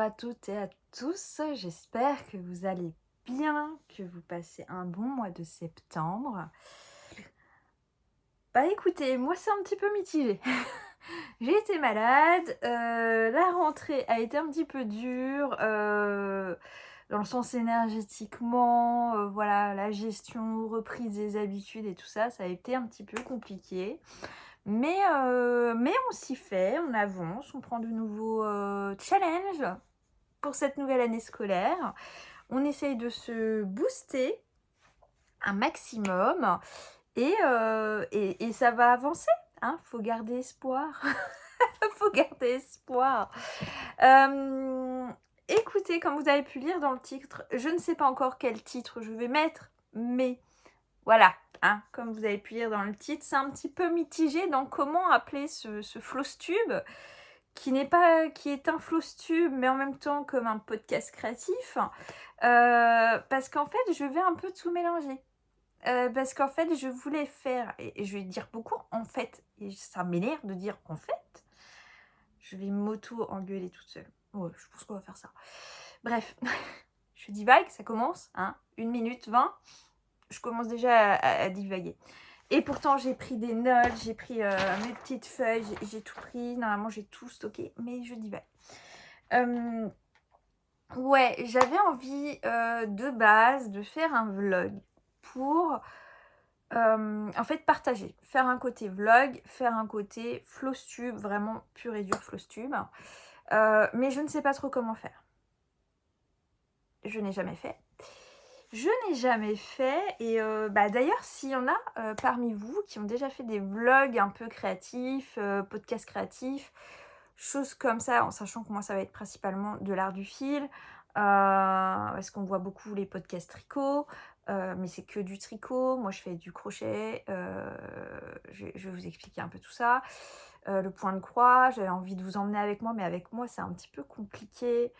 à toutes et à tous, j'espère que vous allez bien, que vous passez un bon mois de septembre. Bah écoutez, moi c'est un petit peu mitigé. J'ai été malade, la rentrée a été un petit peu dure, dans le sens énergétiquement, voilà, la gestion, reprise des habitudes et tout ça, ça a été un petit peu compliqué. Mais on s'y fait, on avance, on prend de nouveaux challenges pour cette nouvelle année scolaire. On essaye de se booster un maximum et ça va avancer. Hein, faut garder espoir. Faut garder espoir. Écoutez, comme vous avez pu lire dans le titre, je ne sais pas encore quel titre je vais mettre, mais voilà, hein, comme vous avez pu lire dans le titre, c'est un petit peu mitigé dans comment appeler ce floss-tube, qui est un floss-tube, mais en même temps comme un podcast créatif, parce qu'en fait, je vais un peu tout mélanger. Parce qu'en fait, je voulais faire, et je vais dire beaucoup en fait, et ça m'énerve de dire en fait, je vais m'auto-engueuler toute seule. Ouais, je pense qu'on va faire ça. Bref, je divague, ça commence, hein, 1 minute 20, je commence déjà à divaguer. Et pourtant, j'ai pris des notes, j'ai pris mes petites feuilles, j'ai tout pris. Normalement, j'ai tout stocké, mais je divague. Ouais, j'avais envie de base de faire un vlog pour en fait partager. Faire un côté vlog, faire un côté floss-tube, vraiment pur et dur floss-tube. Mais je ne sais pas trop comment faire. Je n'ai jamais fait. Et d'ailleurs s'il y en a parmi vous qui ont déjà fait des vlogs un peu créatifs, podcasts créatifs, choses comme ça, en sachant que moi ça va être principalement de l'art du fil, parce qu'on voit beaucoup les podcasts tricot, mais c'est que du tricot, moi je fais du crochet, je vais vous expliquer un peu tout ça. Le point de croix, j'avais envie de vous emmener avec moi, mais avec moi c'est un petit peu compliqué.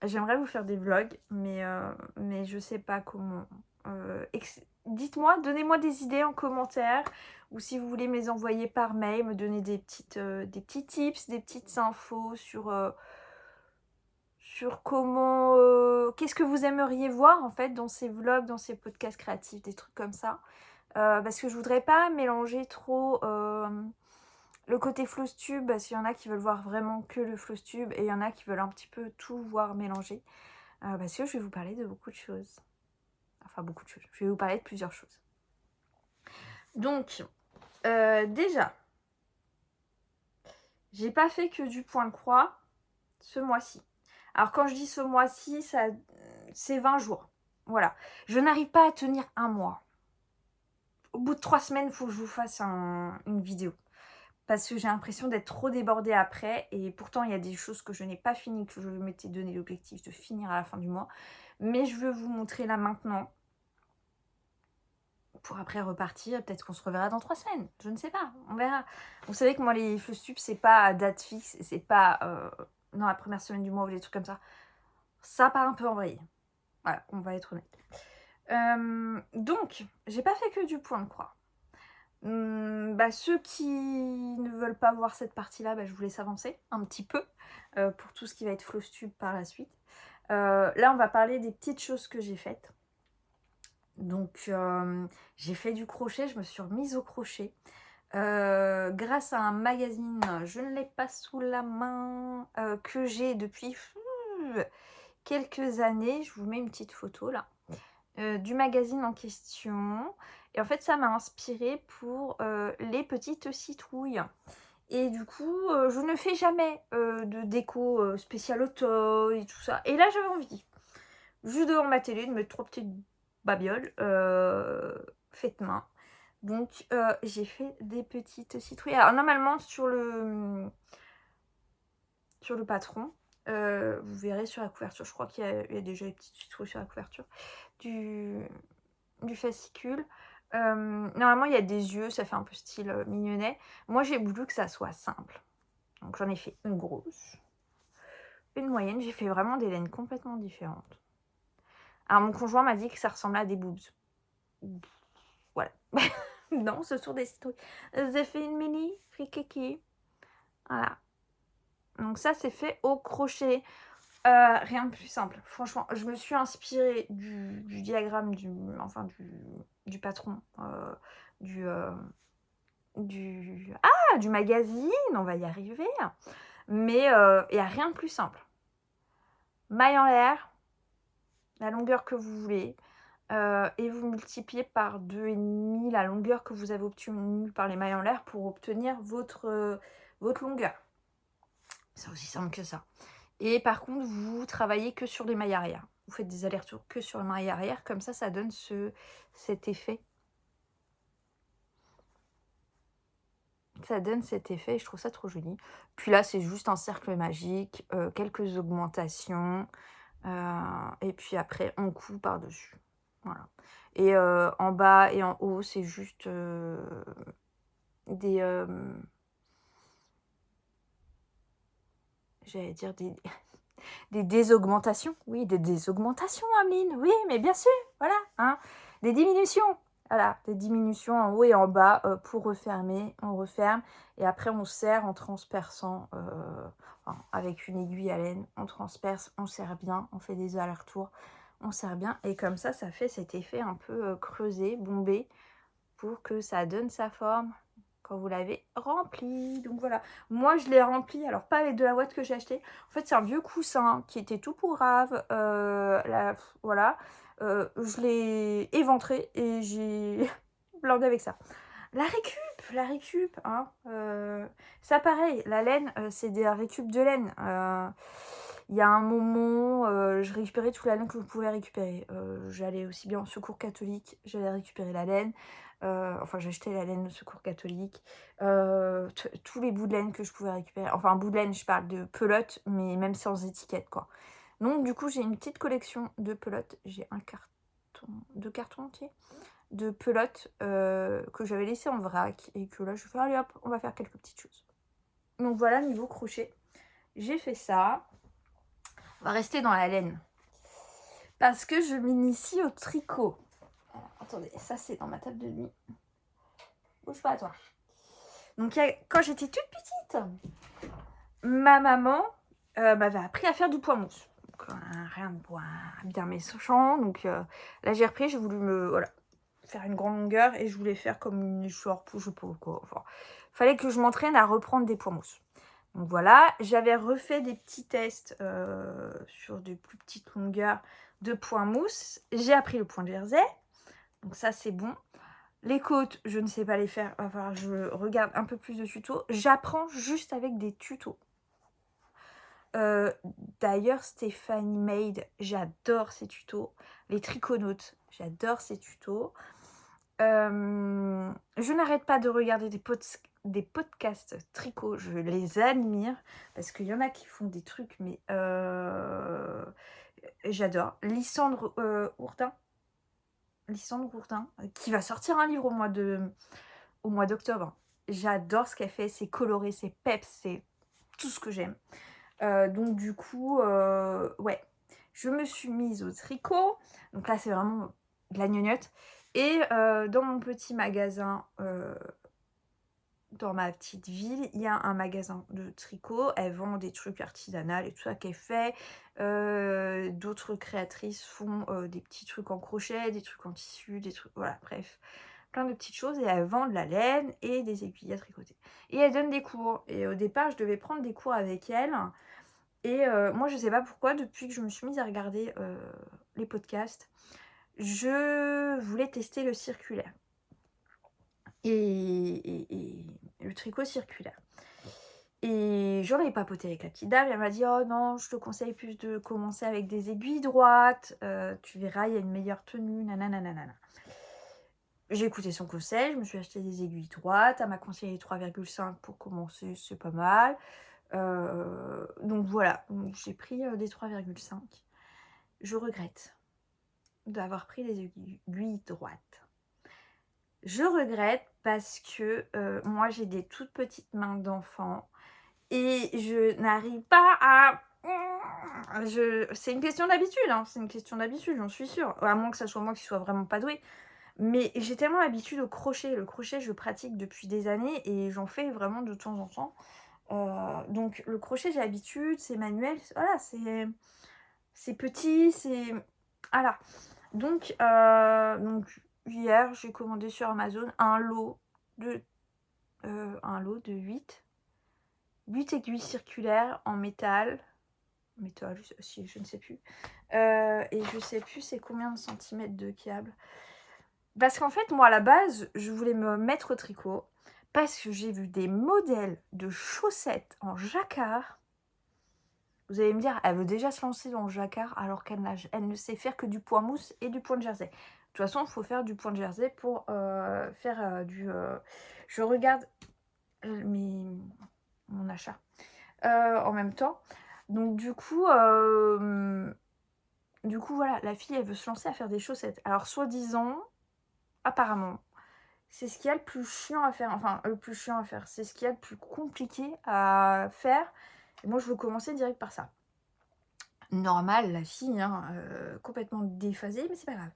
J'aimerais vous faire des vlogs, mais je sais pas comment. Dites-moi, donnez-moi des idées en commentaire, ou si vous voulez me les envoyer par mail, me donner des petits tips, des petites infos sur comment... qu'est-ce que vous aimeriez voir en fait dans ces vlogs, dans ces podcasts créatifs, des trucs comme ça. Parce que je voudrais pas mélanger trop le côté floss-tube, parce qu'il y en a qui veulent voir vraiment que le floss-tube, et il y en a qui veulent un petit peu tout voir mélanger. Parce que je vais vous parler de beaucoup de choses. Enfin, beaucoup de choses. Je vais vous parler de plusieurs choses. Donc, déjà, j'ai pas fait que du point de croix ce mois-ci. Alors, quand je dis ce mois-ci, c'est 20 jours. Voilà. Je n'arrive pas à tenir un mois. Au bout de 3 semaines, il faut que je vous fasse une vidéo. Parce que j'ai l'impression d'être trop débordée après. Et pourtant, il y a des choses que je n'ai pas finies, que je m'étais donné l'objectif de finir à la fin du mois. Mais je veux vous montrer là maintenant. Pour après repartir, peut-être qu'on se reverra dans 3 semaines. Je ne sais pas, on verra. Vous savez que moi, les floss-tubes, c'est pas à date fixe. C'est pas dans la première semaine du mois ou des trucs comme ça. Ça part un peu en vrille. Voilà, on va être honnête. Donc, j'ai pas fait que du point de croix. Ceux qui ne veulent pas voir cette partie-là, je vous laisse avancer un petit peu pour tout ce qui va être floss-tube par la suite. Là, on va parler des petites choses que j'ai faites. Donc, j'ai fait du crochet, je me suis remise au crochet. Grâce à un magazine, je ne l'ai pas sous la main, que j'ai depuis quelques années. Je vous mets une petite photo là. Du magazine en question. Et en fait, ça m'a inspirée pour les petites citrouilles. Et du coup, je ne fais jamais de déco spéciale automne et tout ça. Et là, j'avais envie, juste devant ma télé, de mettre 3 petites babioles faites main. Donc, j'ai fait des petites citrouilles. Alors, normalement, sur le patron, vous verrez sur la couverture, je crois qu'il y a déjà les petites citrouilles sur la couverture du fascicule. Normalement, il y a des yeux, ça fait un peu style mignonnet. Moi, j'ai voulu que ça soit simple. Donc, j'en ai fait une grosse, une moyenne. J'ai fait vraiment des laines complètement différentes. Alors, mon conjoint m'a dit que ça ressemblait à des boobs. Voilà. Non, ce sont des citrouilles. J'ai fait une mini frikiki. Voilà. Donc ça, c'est fait au crochet. Rien de plus simple. Franchement, je me suis inspirée du diagramme du patron, du, du magazine, on va y arriver. Mais il y a rien de plus simple. Maille en l'air, la longueur que vous voulez, et vous multipliez par 2,5 la longueur que vous avez obtenue par les mailles en l'air pour obtenir votre longueur. C'est aussi simple que ça. Et par contre, vous travaillez que sur les mailles arrière. Vous faites des allers-retours que sur les mailles arrière. Comme ça donne cet effet. Ça donne cet effet et je trouve ça trop joli. Puis là, c'est juste un cercle magique, quelques augmentations. Et puis après, on coud par-dessus. Voilà. Et en bas et en haut, c'est juste des... j'allais dire des... des désaugmentations. Oui, des désaugmentations, Ameline. Oui, mais bien sûr, voilà. Hein. Des diminutions. Voilà, des diminutions en haut et en bas pour refermer. On referme. Et après, on serre en transperçant avec une aiguille à laine. On transperce, on serre bien. On fait des allers-retours. On serre bien. Et comme ça fait cet effet un peu creusé, bombé, pour que ça donne sa forme quand vous l'avez rempli. Donc voilà, moi je l'ai rempli, alors pas avec de la ouate que j'ai acheté. En fait c'est un vieux coussin qui était tout pourrave. Voilà, je l'ai éventré et j'ai blindé avec ça. La récup, hein. Ça pareil, la laine, c'est des récup de laine. Il y a un moment, je récupérais toute la laine que je pouvais récupérer. J'allais aussi bien au secours catholique, j'allais récupérer la laine. Enfin, j'achetais la laine au secours catholique. Tous les bouts de laine que je pouvais récupérer. Enfin, un bout de laine, je parle de pelote, mais même sans étiquette, quoi. Donc, du coup, j'ai une petite collection de pelotes. J'ai deux cartons entiers de pelotes que j'avais laissé en vrac et que là, je fais, allez hop, on va faire quelques petites choses. Donc, voilà, niveau crochet, j'ai fait ça. On va rester dans la laine. Parce que je m'initie au tricot. Alors, attendez, ça c'est dans ma table de nuit. Bouge pas toi. Donc quand j'étais toute petite, ma maman m'avait appris à faire du point mousse. Donc, rien de bien méchant. Donc là j'ai repris, j'ai voulu faire une grande longueur et je voulais faire comme une écharpe, je sais pas quoi. Enfin, fallait que je m'entraîne à reprendre des points mousse. Donc voilà, j'avais refait des petits tests sur des plus petites longueurs de point mousse. J'ai appris le point de jersey, donc ça c'est bon. Les côtes, je ne sais pas les faire, enfin je regarde un peu plus de tutos. J'apprends juste avec des tutos. D'ailleurs, Stéphanie Made, j'adore ses tutos. Les triconautes, j'adore ses tutos. Je n'arrête pas de regarder des podcasts tricot, je les admire parce qu'il y en a qui font des trucs, mais j'adore. Lysandre Ourdin, qui va sortir un livre au mois d'octobre. J'adore ce qu'elle fait, c'est coloré, c'est peps, c'est tout ce que j'aime. Donc du coup, ouais, je me suis mise au tricot. Donc là, c'est vraiment de la gnognotte. Et dans mon petit magasin, dans ma petite ville, il y a un magasin de tricot. Elle vend des trucs artisanaux et tout ça qu'elle fait. D'autres créatrices font des petits trucs en crochet, des trucs en tissu, des trucs... Voilà, bref. Plein de petites choses. Et elle vend de la laine et des aiguilles à tricoter. Et elle donne des cours. Et au départ, je devais prendre des cours avec elle. Et moi, je sais pas pourquoi, depuis que je me suis mise à regarder les podcasts, je voulais tester le circulaire. Et le tricot circulaire. Et j'en ai papoté avec la petite dame. Elle m'a dit, oh non, je te conseille plus de commencer avec des aiguilles droites. Tu verras, il y a une meilleure tenue. Nanana. J'ai écouté son conseil. Je me suis acheté des aiguilles droites. Elle m'a conseillé 3,5 pour commencer. C'est pas mal. Donc voilà. J'ai pris des 3,5. Je regrette d'avoir pris des aiguilles droites. Je regrette parce que moi j'ai des toutes petites mains d'enfant et je n'arrive pas à... C'est une question d'habitude, hein. C'est une question d'habitude, j'en suis sûre. À moins que ça soit moi qui soit vraiment pas douée. Mais j'ai tellement l'habitude au crochet. Le crochet, je pratique depuis des années et j'en fais vraiment de temps en temps. Donc le crochet, j'ai l'habitude, c'est manuel, voilà, c'est petit, c'est... Voilà. Donc hier, j'ai commandé sur Amazon un lot de 8 aiguilles circulaires en métal. Si, je ne sais plus. Et je sais plus c'est combien de centimètres de câble. Parce qu'en fait, moi, à la base, je voulais me mettre au tricot parce que j'ai vu des modèles de chaussettes en jacquard. Vous allez me dire, elle veut déjà se lancer dans le jacquard alors qu'elle ne sait faire que du point mousse et du point de jersey. De toute façon, il faut faire du point de jersey pour faire du... Je regarde mon achat en même temps. Donc du coup, voilà, la fille, elle veut se lancer à faire des chaussettes. Alors, soi-disant, apparemment, c'est ce qu'il y a le plus chiant à faire. Enfin, le plus chiant à faire. C'est ce qu'il y a le plus compliqué à faire. Et moi, je veux commencer direct par ça. Normal, la fille, hein, complètement déphasée, mais c'est pas grave.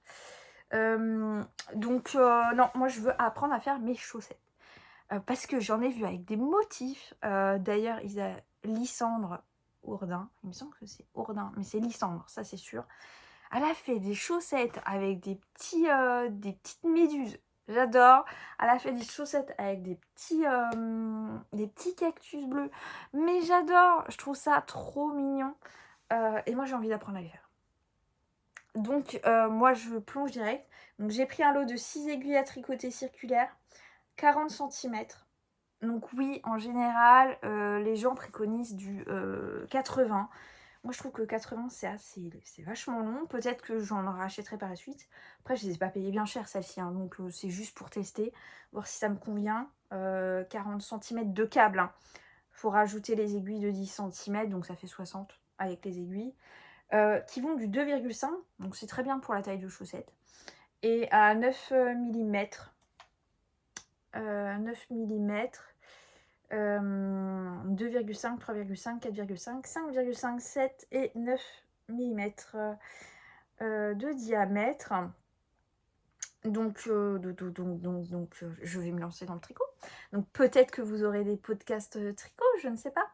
Donc, non, moi, je veux apprendre à faire mes chaussettes. Parce que j'en ai vu avec des motifs. D'ailleurs, Lysandre Ourdin, il me semble que c'est Ourdin, mais c'est Lysandre, ça c'est sûr. Elle a fait des chaussettes avec des petites méduses. J'adore. Elle a fait des chaussettes avec des petits cactus bleus. Mais j'adore. Je trouve ça trop mignon. Et moi, j'ai envie d'apprendre à les faire. Donc, moi, je plonge direct. Donc, j'ai pris un lot de 6 aiguilles à tricoter circulaires, 40 cm. Donc oui, en général, les gens préconisent du 80. Moi, je trouve que 80, c'est vachement long. Peut-être que j'en rachèterai par la suite. Après, je ne les ai pas payées bien cher, celles-ci. Hein, donc, c'est juste pour tester, voir si ça me convient. 40 cm de câble. Hein. Faut rajouter les aiguilles de 10 cm, donc ça fait 60 avec les aiguilles. Qui vont du 2,5, donc c'est très bien pour la taille de chaussette. Et à 9 mm. 9 mm. 2,5, 3,5, 4,5, 5,5, 7 et 9 mm de diamètre. Donc, je vais me lancer dans le tricot. Donc peut-être que vous aurez des podcasts tricot, je ne sais pas.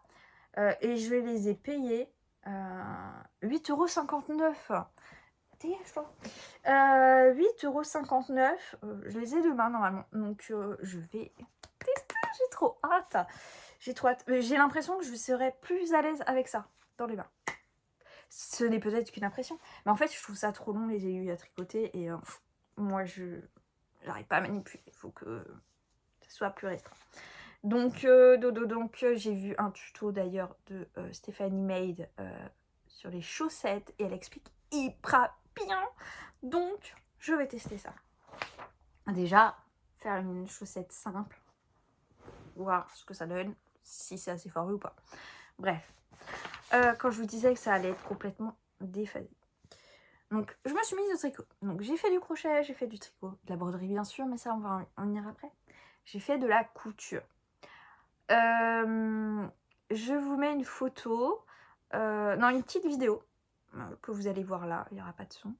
Et je les ai payés 8,59 €. Je crois. 8,59 €. Je les ai demain normalement. Donc je vais tester. J'ai trop hâte. J'ai l'impression que je serais plus à l'aise avec ça dans les mains. Ce n'est peut-être qu'une impression. Mais en fait, je trouve ça trop long les aiguilles à tricoter. Et moi, je n'arrive pas à manipuler. Il faut que ça soit plus restreint. Donc, j'ai vu un tuto d'ailleurs de Stéphanie Made sur les chaussettes. Et elle explique hyper bien. Donc, je vais tester ça. Déjà, faire une chaussette simple. Voir ce que ça donne. Si c'est assez fort ou pas. Bref. Quand je vous disais que ça allait être complètement déphasé. Donc, je me suis mise au tricot. Donc, j'ai fait du crochet, j'ai fait du tricot. De la broderie, bien sûr, mais ça, on va en venir après. J'ai fait de la couture. Je vous mets une photo. Une petite vidéo que vous allez voir là. Il n'y aura pas de son.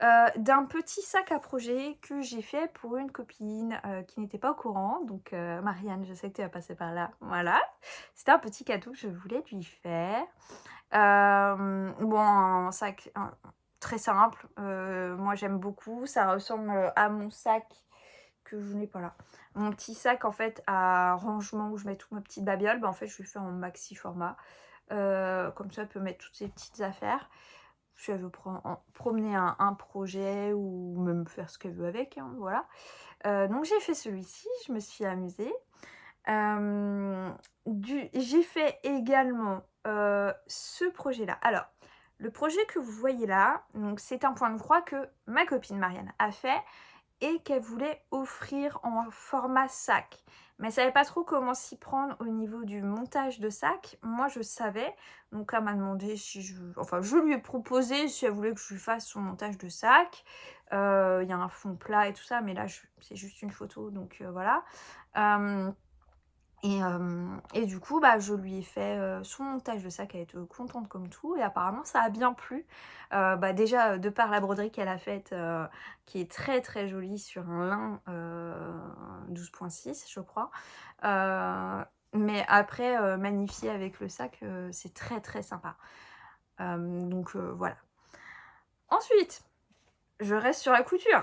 D'un petit sac à projet que j'ai fait pour une copine qui n'était pas au courant. Donc, Marianne, je sais que tu vas passer par là. Voilà. C'était un petit cadeau que je voulais lui faire. Un sac très simple. Moi, j'aime beaucoup. Ça ressemble à mon sac que je n'ai pas là. Mon petit sac, en fait, à rangement où je mets toutes mes petites babioles. En fait, je le fais en maxi format. Comme ça, elle peut mettre toutes ses petites affaires. Si elle veut promener un projet ou même faire ce qu'elle veut avec. Hein, voilà. Donc, j'ai fait celui-ci. Je me suis amusée. J'ai fait également ce projet-là. Alors, le projet que vous voyez là, donc c'est un point de croix que ma copine Marianne a fait et qu'elle voulait offrir en format sac. Mais elle savait pas trop comment s'y prendre au niveau du montage de sac. Moi, je savais. Donc, elle m'a demandé si je lui ai proposé si elle voulait que je lui fasse son montage de sac. Il y a un fond plat et tout ça, mais là, c'est juste une photo. Donc, voilà. Et du coup, je lui ai fait son montage de sac, elle était contente comme tout, et apparemment ça a bien plu. Déjà, de par la broderie qu'elle a faite, qui est très très jolie sur un lin 12,6 je crois. Mais après, magnifier avec le sac, c'est très très sympa. Donc voilà. Ensuite, je reste sur la couture.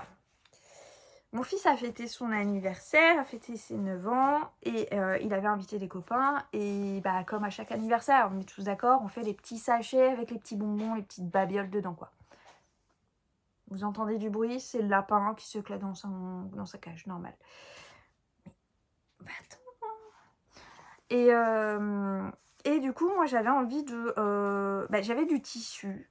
Mon fils a fêté son anniversaire, a fêté ses 9 ans et il avait invité des copains. Et bah, comme à chaque anniversaire, on est tous d'accord, on fait les petits sachets avec les petits bonbons, les petites babioles dedans, quoi. Vous entendez du bruit, c'est le lapin qui se claque dans sa cage, normal. Bah, attends. Et du coup, moi, j'avais envie de... j'avais du tissu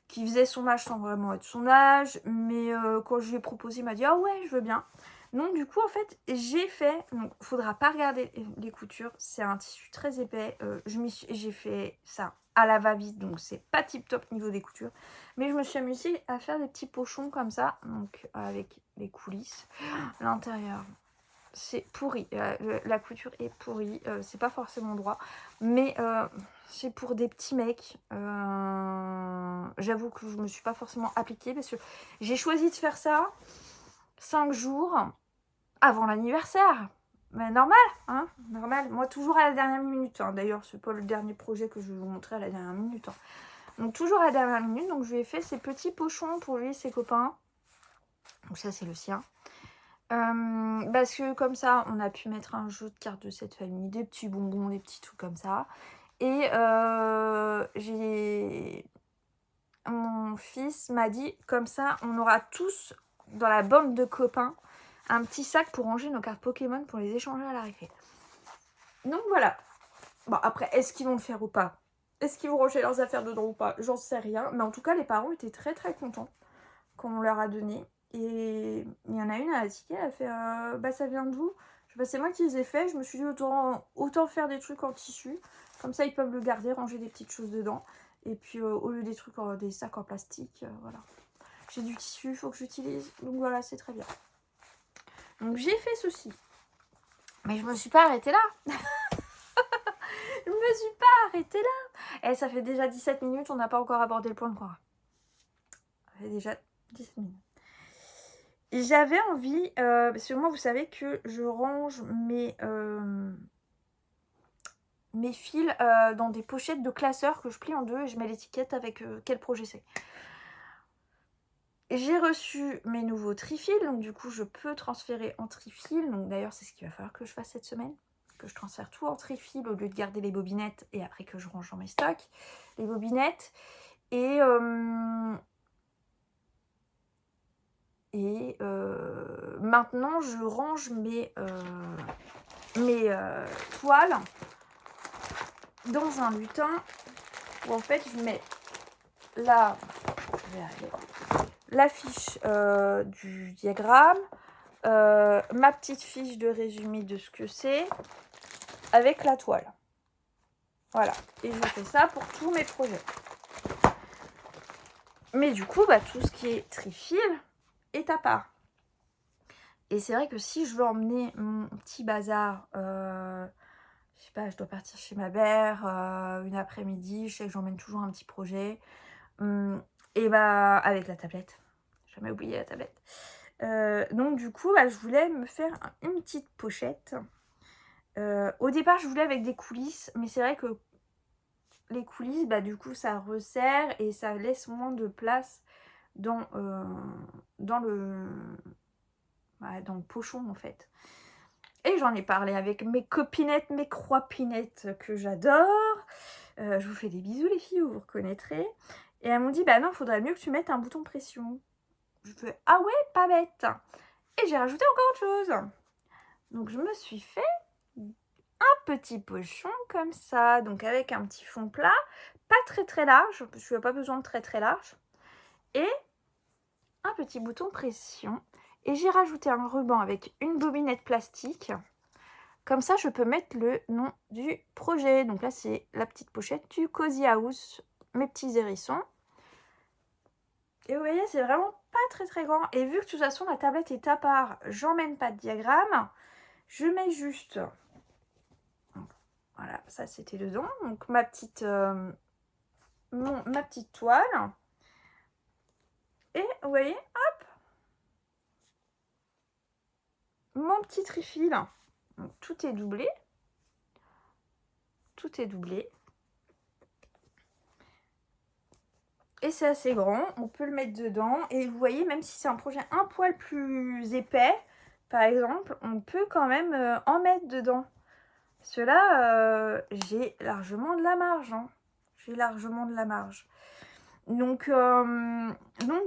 qui faisait son âge sans vraiment être son âge. Mais quand je lui ai proposé, il m'a dit « Ah ouais, je veux bien ». Donc du coup, en fait, j'ai fait... Donc, faudra pas regarder les coutures. C'est un tissu très épais. J'ai fait ça à la va-vite. Donc, c'est pas tip-top niveau des coutures. Mais je me suis amusée à faire des petits pochons comme ça. Donc, avec les coulisses. L'intérieur, c'est pourri. La couture est pourrie. C'est pas forcément droit. Mais c'est pour des petits mecs. J'avoue que je me suis pas forcément appliquée. Parce que j'ai choisi de faire ça 5 jours avant l'anniversaire. Mais normal, hein, normal. Moi, toujours à la dernière minute. Hein. D'ailleurs, c'est pas le dernier projet que je vais vous montrer à la dernière minute. Hein. Donc, toujours à la dernière minute. Donc, je lui ai fait ces petits pochons pour lui et ses copains. Donc, ça, c'est le sien. Parce que comme ça, on a pu mettre un jeu de cartes de cette famille, des petits bonbons, des petits trucs comme ça. Et mon fils m'a dit, comme ça, on aura tous, dans la bande de copains, un petit sac pour ranger nos cartes Pokémon pour les échanger à la récré. Donc voilà. Bon, après, est-ce qu'ils vont le faire ou pas? Est-ce qu'ils vont ranger leurs affaires dedans ou pas? J'en sais rien. Mais en tout cas, les parents étaient très très contents quand on leur a donné. Et il y en a une, elle a tiqué, elle a fait bah ça vient d'où? C'est moi qui les ai fait. Je me suis dit autant faire des trucs en tissu. Comme ça, ils peuvent le garder, ranger des petites choses dedans. Et puis, au lieu des trucs, des sacs en plastique, voilà. J'ai du tissu, il faut que j'utilise. Donc voilà, c'est très bien. Donc j'ai fait ceci. Mais je me suis pas arrêtée là. Je me suis pas arrêtée là. Et ça fait déjà 17 minutes, on n'a pas encore abordé le point de croire. Ça fait déjà 17 minutes. J'avais envie, parce que moi vous savez que je range mes fils dans des pochettes de classeurs que je plie en deux et je mets l'étiquette avec quel projet c'est. J'ai reçu mes nouveaux trifils, donc du coup je peux transférer en trifil. Donc d'ailleurs c'est ce qu'il va falloir que je fasse cette semaine, que je transfère tout en trifil au lieu de garder les bobinettes et après que je range dans mes stocks les bobinettes. Et maintenant je range mes toiles dans un lutin où en fait je mets la fiche du diagramme, ma petite fiche de résumé de ce que c'est avec la toile. Voilà, et je fais ça pour tous mes projets. Mais du coup, tout ce qui est trifil est à part. Et c'est vrai que si je veux emmener mon petit bazar, je sais pas, je dois partir chez ma mère une après-midi, je sais que j'emmène toujours un petit projet. Et avec la tablette. J'ai jamais oublié la tablette. Donc du coup, je voulais me faire une petite pochette. Au départ, je voulais avec des coulisses, mais c'est vrai que les coulisses, du coup, ça resserre et ça laisse moins de place dans le pochon, en fait. Et j'en ai parlé avec mes copinettes, mes croipinettes que j'adore. Je vous fais des bisous, les filles, vous reconnaîtrez. Et elles m'ont dit, non, il faudrait mieux que tu mettes un bouton pression. Je fais, ah ouais, pas bête. Et j'ai rajouté encore autre chose. Donc, je me suis fait un petit pochon comme ça. Donc, avec un petit fond plat, pas très très large, parce qu'il n'y a pas besoin de très très large. Et un petit bouton pression. Et j'ai rajouté un ruban avec une bobinette plastique. Comme ça, je peux mettre le nom du projet. Donc là, c'est la petite pochette du Cozy House, mes petits hérissons. Et vous voyez, c'est vraiment pas très très grand. Et vu que de toute façon, la tablette est à part, j'emmène pas de diagramme. Je mets juste... Voilà, ça c'était dedans. Donc ma petite toile. Et vous voyez, hop, mon petit trifil. Donc, tout est doublé. Tout est doublé. Et c'est assez grand, on peut le mettre dedans. Et vous voyez, même si c'est un projet un poil plus épais, par exemple, on peut quand même en mettre dedans. Cela, j'ai largement de la marge. Hein. J'ai largement de la marge. Donc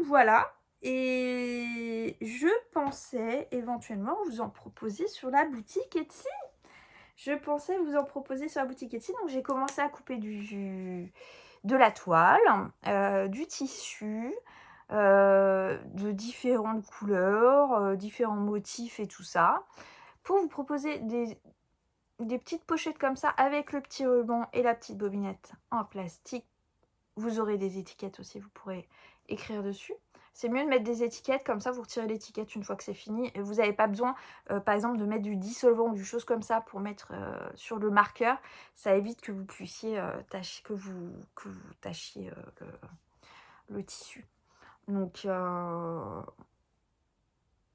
voilà. Et je pensais éventuellement vous en proposer sur la boutique Etsy. Donc j'ai commencé à couper de la toile, du tissu, de différentes couleurs, différents motifs et tout ça, pour vous proposer des petites pochettes comme ça avec le petit ruban et la petite bobinette en plastique. Vous aurez des étiquettes aussi, vous pourrez écrire dessus. C'est mieux de mettre des étiquettes, comme ça vous retirez l'étiquette une fois que c'est fini. Et vous n'avez pas besoin, par exemple, de mettre du dissolvant ou du chose comme ça pour mettre sur le marqueur. Ça évite que vous puissiez tâcher, que vous tâchiez le tissu. Donc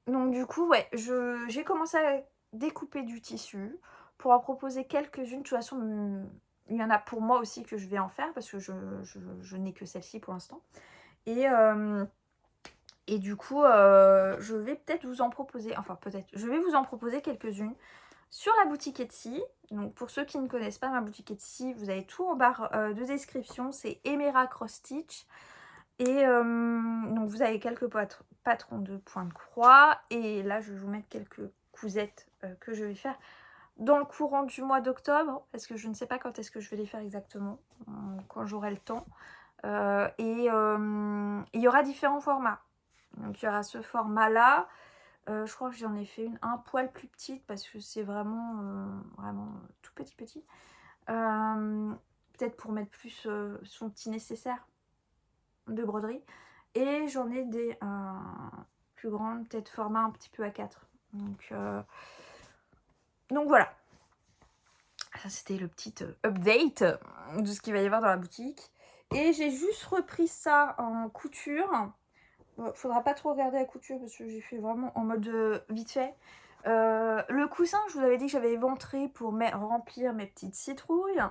du coup, ouais, j'ai commencé à découper du tissu pour en proposer quelques-unes. De toute façon, il y en a pour moi aussi que je vais en faire parce que je n'ai que celle-ci pour l'instant. Et du coup, je vais peut-être vous en proposer, je vais vous en proposer quelques-unes sur la boutique Etsy. Donc pour ceux qui ne connaissent pas ma boutique Etsy, vous avez tout en barre de description, c'est Emera Cross Stitch. Et donc vous avez quelques patrons de points de croix. Et là, je vais vous mettre quelques cousettes que je vais faire dans le courant du mois d'octobre, parce que je ne sais pas quand est-ce que je vais les faire exactement, quand j'aurai le temps. Il y aura différents formats. Donc il y aura ce format-là. Je crois que j'en ai fait une un poil plus petite parce que c'est vraiment tout petit. Peut-être pour mettre plus son petit nécessaire de broderie. Et j'en ai des plus grandes, peut-être format un petit peu A4. Donc voilà. Ça c'était le petit update de ce qu'il va y avoir dans la boutique. Et j'ai juste repris ça en couture. Faudra pas trop regarder la couture parce que j'ai fait vraiment en mode vite fait. Le coussin, je vous avais dit que j'avais éventré pour remplir mes petites citrouilles.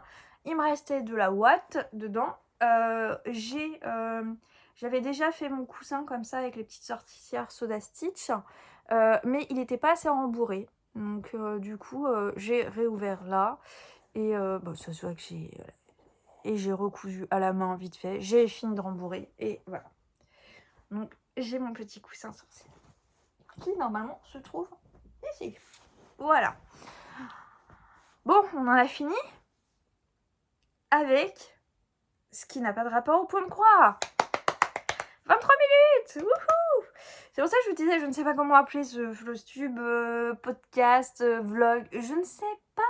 Il me restait de la ouate dedans. J'avais déjà fait mon coussin comme ça avec les petites sorcières Soda Stitch. Mais il n'était pas assez rembourré. Donc du coup, j'ai réouvert là. Et ça se voit que j'ai recousu à la main vite fait. J'ai fini de rembourrer. Et voilà. Donc j'ai mon petit coussin sorcier qui normalement se trouve ici. Voilà. Bon, on en a fini avec ce qui n'a pas de rapport au point de croix. 23 minutes. Wouhou. C'est pour ça que je vous disais, je ne sais pas comment appeler ce Flosstube, podcast, vlog. Je ne sais pas.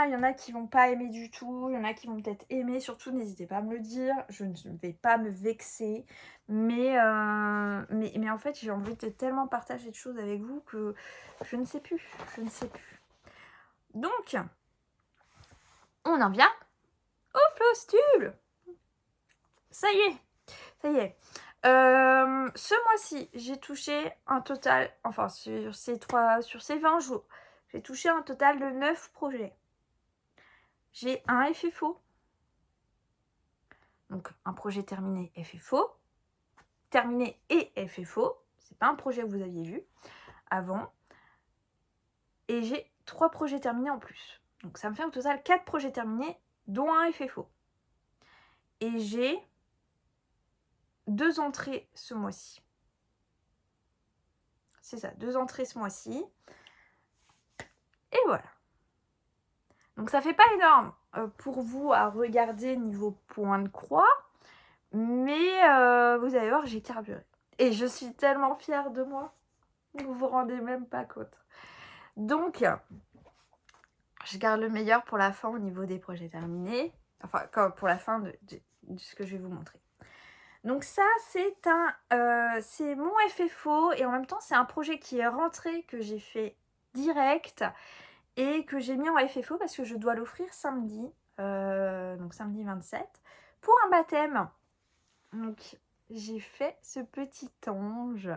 Il y en a qui vont pas aimer du tout, il y en a qui vont peut-être aimer, surtout n'hésitez pas à me le dire, je ne vais pas me vexer, mais en fait j'ai envie de tellement partager de choses avec vous que je ne sais plus. Donc, on en vient au Flosstube. Ça y est. Ce mois-ci, j'ai touché un total, enfin sur ces 20 jours, j'ai touché un total de 9 projets. J'ai un FFO. Donc un projet terminé FFO. Terminé et FFO. C'est pas un projet que vous aviez vu avant. Et j'ai 3 projets terminés en plus. Donc ça me fait au total 4 projets terminés, dont un FFO. Et j'ai 2 entrées ce mois-ci. C'est ça, 2 entrées ce mois-ci. Et voilà. Donc ça fait pas énorme pour vous à regarder niveau point de croix. Mais vous allez voir, j'ai carburé. Et je suis tellement fière de moi. Vous vous rendez même pas compte. Donc, je garde le meilleur pour la fin au niveau des projets terminés. Enfin, pour la fin de ce que je vais vous montrer. Donc ça, c'est mon FFO. Et en même temps, c'est un projet qui est rentré, que j'ai fait direct. Et que j'ai mis en FFO parce que je dois l'offrir samedi. Donc samedi 27. Pour un baptême. Donc, j'ai fait ce petit ange.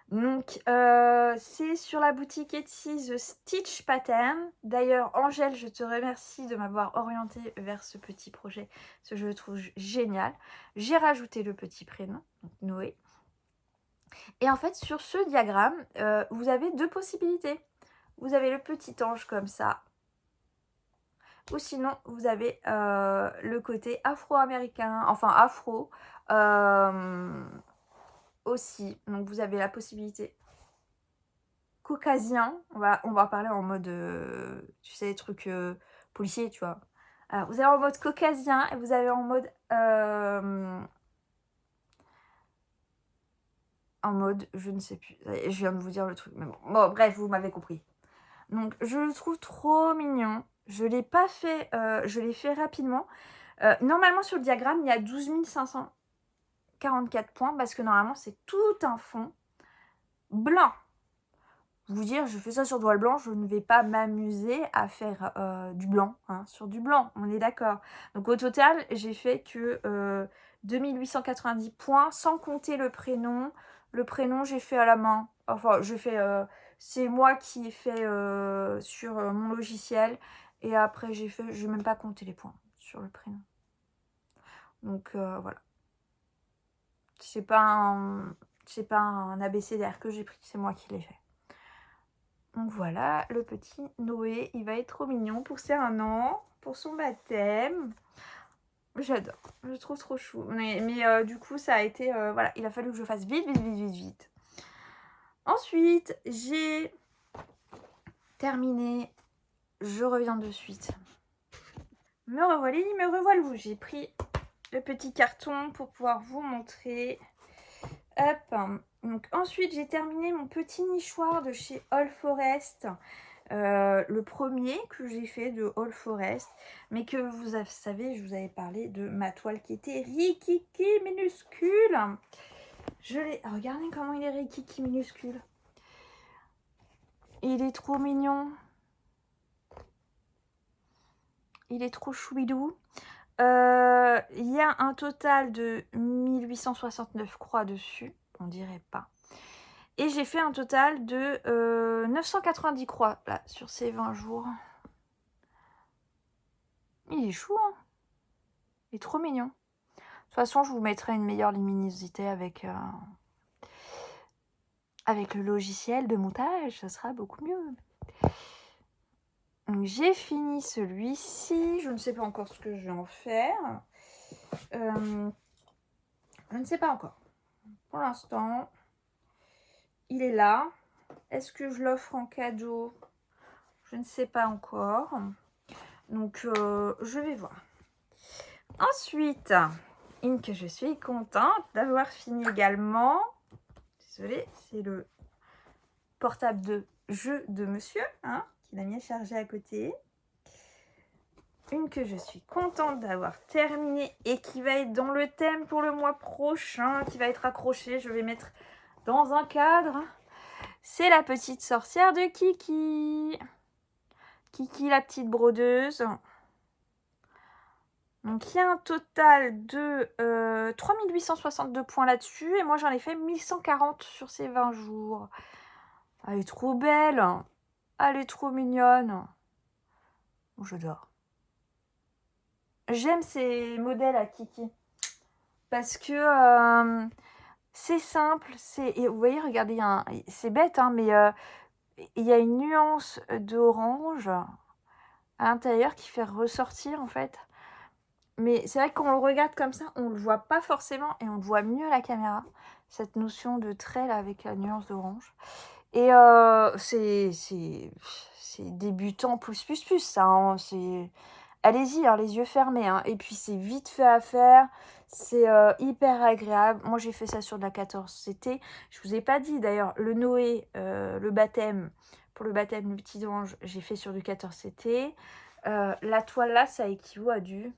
Donc, c'est sur la boutique Etsy The Stitch Pattern. D'ailleurs, Angèle, je te remercie de m'avoir orientée vers ce petit projet, parce que je le trouve génial. J'ai rajouté le petit prénom, donc Noé. Et en fait, sur ce diagramme, vous avez deux possibilités. Vous avez le petit ange comme ça, ou sinon, vous avez le côté afro-américain, enfin afro aussi. Donc, vous avez la possibilité caucasien. On va parler en mode, tu sais, trucs policiers, tu vois. Alors, vous avez en mode caucasien et vous avez en mode... je ne sais plus. Je viens de vous dire le truc. Mais bon, bref, vous m'avez compris. Donc, je le trouve trop mignon. Je ne l'ai pas fait... je l'ai fait rapidement. Normalement, sur le diagramme, il y a 12 544 points parce que normalement, c'est tout un fond blanc. Vous dire, je fais ça sur toile blanche, je ne vais pas m'amuser à faire du blanc, hein, sur du blanc, on est d'accord. Donc au total, j'ai fait que 2890 points, sans compter le prénom. Le prénom, j'ai fait à la main. Enfin, c'est moi qui ai fait sur mon logiciel. Et après, je n'ai même pas compté les points sur le prénom. Donc voilà. C'est pas un abécédaire que j'ai pris, c'est moi qui l'ai fait. Donc voilà, le petit Noé, il va être trop mignon pour ses 1 an, pour son baptême. J'adore, je le trouve trop chou. Mais du coup, ça a été... voilà, il a fallu que je fasse vite, vite, vite, vite, vite. Ensuite, j'ai terminé. Je reviens de suite. Me revoilà, j'ai pris le petit carton pour pouvoir vous montrer. Hop. Donc ensuite, j'ai terminé mon petit nichoir de chez All Forest. Le premier que j'ai fait de All Forest, mais que vous savez, je vous avais parlé de ma toile qui était rikiki minuscule. Regardez comment il est rikiki minuscule. Il est trop mignon. Il est trop choubidou. Il y a un total de 1869 croix dessus. On dirait pas. Et j'ai fait un total de 990 croix là, sur ces 20 jours. Il est chou, hein. Il est trop mignon. De toute façon, je vous mettrai une meilleure luminosité avec le logiciel de montage. Ça sera beaucoup mieux. Donc, j'ai fini celui-ci. Je ne sais pas encore ce que je vais en faire. Je ne sais pas encore. Pour l'instant, il est là. Est-ce que je l'offre en cadeau? Je ne sais pas encore. Donc, je vais voir. Ensuite, une que je suis contente d'avoir fini également. Désolée, c'est le portable de jeu de monsieur, hein, qu'il a mis à charger à côté. Une que je suis contente d'avoir terminée et qui va être dans le thème pour le mois prochain, qui va être accrochée. Je vais mettre dans un cadre. C'est la petite sorcière de Kiki. Kiki, la petite brodeuse. Donc, il y a un total de 3862 points là-dessus. Et moi, j'en ai fait 1140 sur ces 20 jours. Elle est trop belle. Elle est trop mignonne. J'adore. J'aime ces modèles à Kiki. Parce que c'est simple. Et vous voyez, regardez, c'est bête, hein, mais il y a une nuance d'orange à l'intérieur qui fait ressortir, en fait. Mais c'est vrai que quand on le regarde comme ça, on le voit pas forcément et on le voit mieux à la caméra. Cette notion de trait là avec la nuance d'orange. Et c'est débutant plus ça. Hein, allez-y, hein, les yeux fermés. Hein. Et puis c'est vite fait à faire. C'est hyper agréable. Moi j'ai fait ça sur de la 14CT. Je vous ai pas dit d'ailleurs, le Noé, le baptême, pour le baptême du petit ange, j'ai fait sur du 14CT. La toile là, ça équivaut à du...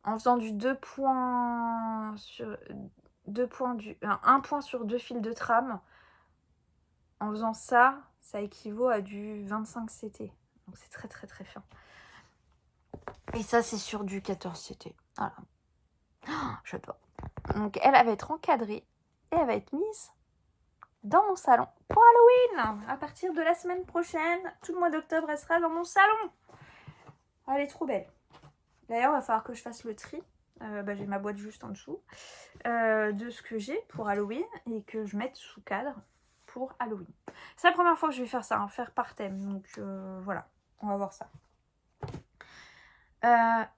En faisant du 2 points sur 2 points un point sur 2 fils de trame, en faisant ça, ça équivaut à du 25 CT. Donc c'est très très très fin. Et ça c'est sur du 14 CT. Voilà. J'adore. Donc elle va être encadrée et elle va être mise dans mon salon pour Halloween. À partir de la semaine prochaine, tout le mois d'octobre, elle sera dans mon salon. Elle est trop belle. D'ailleurs, il va falloir que je fasse le tri. J'ai ma boîte juste en dessous de ce que j'ai pour Halloween et que je mette sous cadre pour Halloween. C'est la première fois que je vais faire ça, hein, faire par thème. Donc voilà, on va voir ça.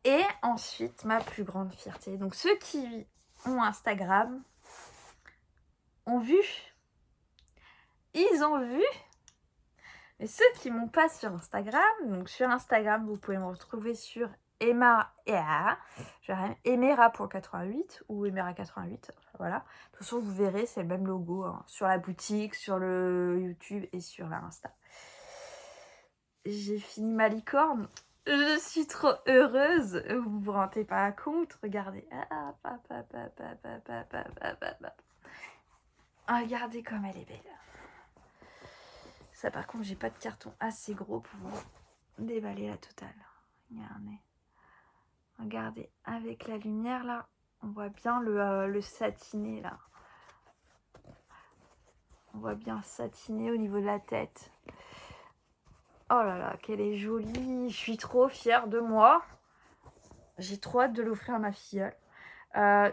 Et ensuite, ma plus grande fierté. Donc ceux qui ont Instagram ont vu. Ils ont vu. Et ceux qui m'ont pas sur Instagram, donc sur Instagram, vous pouvez me retrouver sur Emera pour 88 ou Emera 88, voilà. De toute façon, vous verrez, c'est le même logo hein, sur la boutique, sur le YouTube et sur l'Insta. J'ai fini ma licorne. Je suis trop heureuse. Vous vous rendez pas compte, regardez. Regardez comme elle est belle. Ça, par contre, j'ai pas de carton assez gros pour vous déballer la totale. Regardez. Regardez, avec la lumière, là, on voit bien le satiné, là. On voit bien satiné au niveau de la tête. Oh là là, qu'elle est jolie. Je suis trop fière de moi. J'ai trop hâte de l'offrir à ma filleule.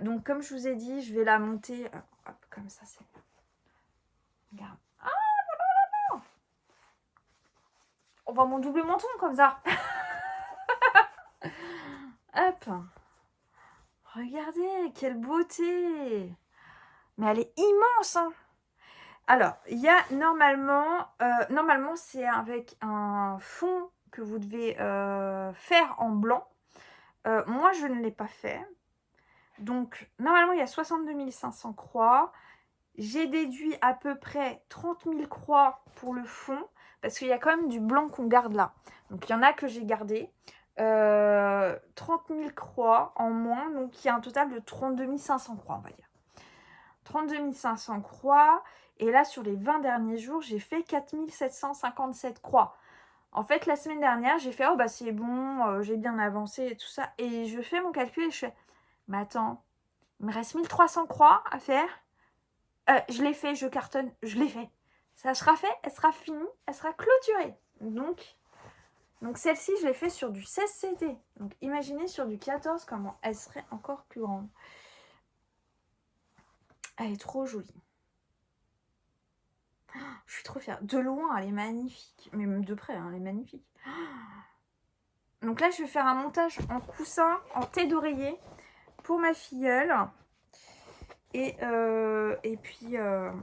Donc, comme je vous ai dit, je vais la monter. Hop, comme ça, c'est bien. Regarde. Ah, non. On voit mon double menton, comme ça. Hop. Regardez, quelle beauté. Mais elle est immense, hein. Alors, il y a normalement c'est avec un fond que vous devez faire en blanc. Moi, je ne l'ai pas fait. Donc, normalement, il y a 62 500 croix. J'ai déduit à peu près 30 000 croix pour le fond, parce qu'il y a quand même du blanc qu'on garde là. Donc, il y en a que j'ai gardé. 30 000 croix en moins, donc il y a un total de 32 500 croix, on va dire. 32 500 croix, et là, sur les 20 derniers jours, j'ai fait 4 757 croix. En fait, la semaine dernière, j'ai fait, oh bah c'est bon, j'ai bien avancé et tout ça, et je fais mon calcul et je fais, mais attends, il me reste 1300 croix à faire. Je l'ai fait, je cartonne, je l'ai fait. Ça sera fait, elle sera finie, elle sera clôturée. Donc celle-ci, je l'ai fait sur du 16 CD. Donc imaginez sur du 14 comment elle serait encore plus grande. Elle est trop jolie. Je suis trop fière. De loin, elle est magnifique. Mais même de près, hein, elle est magnifique. Donc là, je vais faire un montage en coussin, en thé d'oreiller pour ma filleule. Et puis, ce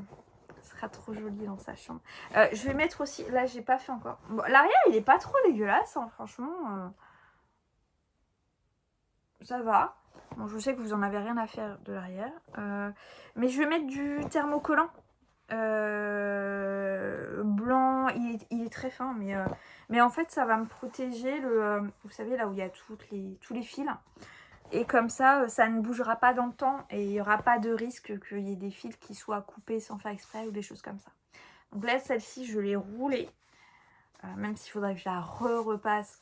sera trop joli dans sa chambre. Je vais mettre aussi... Là, j'ai pas fait encore. Bon, l'arrière, il est pas trop dégueulasse, hein, franchement. Ça va. Bon, je sais que vous en avez rien à faire de l'arrière. Mais je vais mettre du thermocollant. Blanc, il est très fin, mais en fait, ça va me protéger vous savez, là où il y a tous les fils. Et comme ça, ça ne bougera pas dans le temps et il n'y aura pas de risque qu'il y ait des fils qui soient coupés sans faire exprès ou des choses comme ça. Donc là, celle-ci, je l'ai roulée. Même s'il faudrait que je la repasse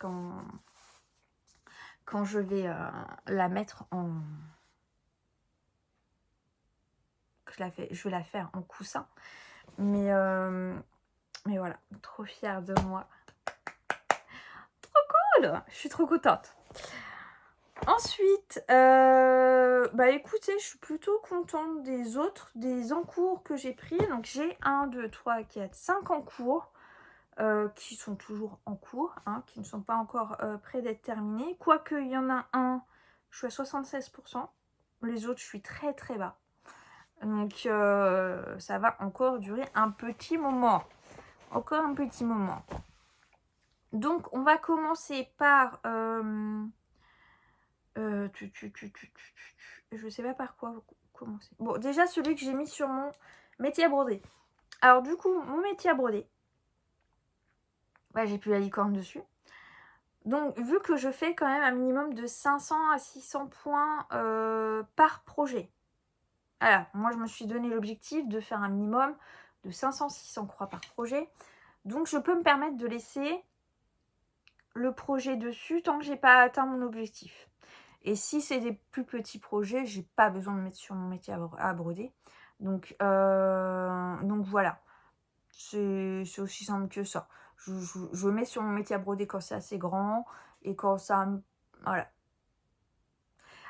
quand je vais la mettre en... Je vais la faire en coussin. Mais voilà, trop fière de moi. Trop cool! Je suis trop contente. Ensuite, écoutez, je suis plutôt contente des encours que j'ai pris. Donc j'ai 1, 2, 3, 4, 5 encours qui sont toujours en cours, hein, qui ne sont pas encore prêts d'être terminés. Quoique il y en a un, je suis à 76%. Les autres, je suis très très bas. Donc ça va encore durer un petit moment. Encore un petit moment. Donc on va commencer par... je sais pas par quoi commencer. Bon, déjà celui que j'ai mis sur mon métier à broder. Alors du coup, mon métier à broder, j'ai plus la licorne dessus. Donc vu que je fais quand même un minimum de 500 à 600 points par projet. Alors, moi je me suis donné l'objectif de faire un minimum de 500-600 croix par projet. Donc je peux me permettre de laisser le projet dessus tant que j'ai pas atteint mon objectif. Et si c'est des plus petits projets, j'ai pas besoin de mettre sur mon métier à broder. Donc voilà. C'est aussi simple que ça. Je mets sur mon métier à broder quand c'est assez grand et quand ça... Voilà.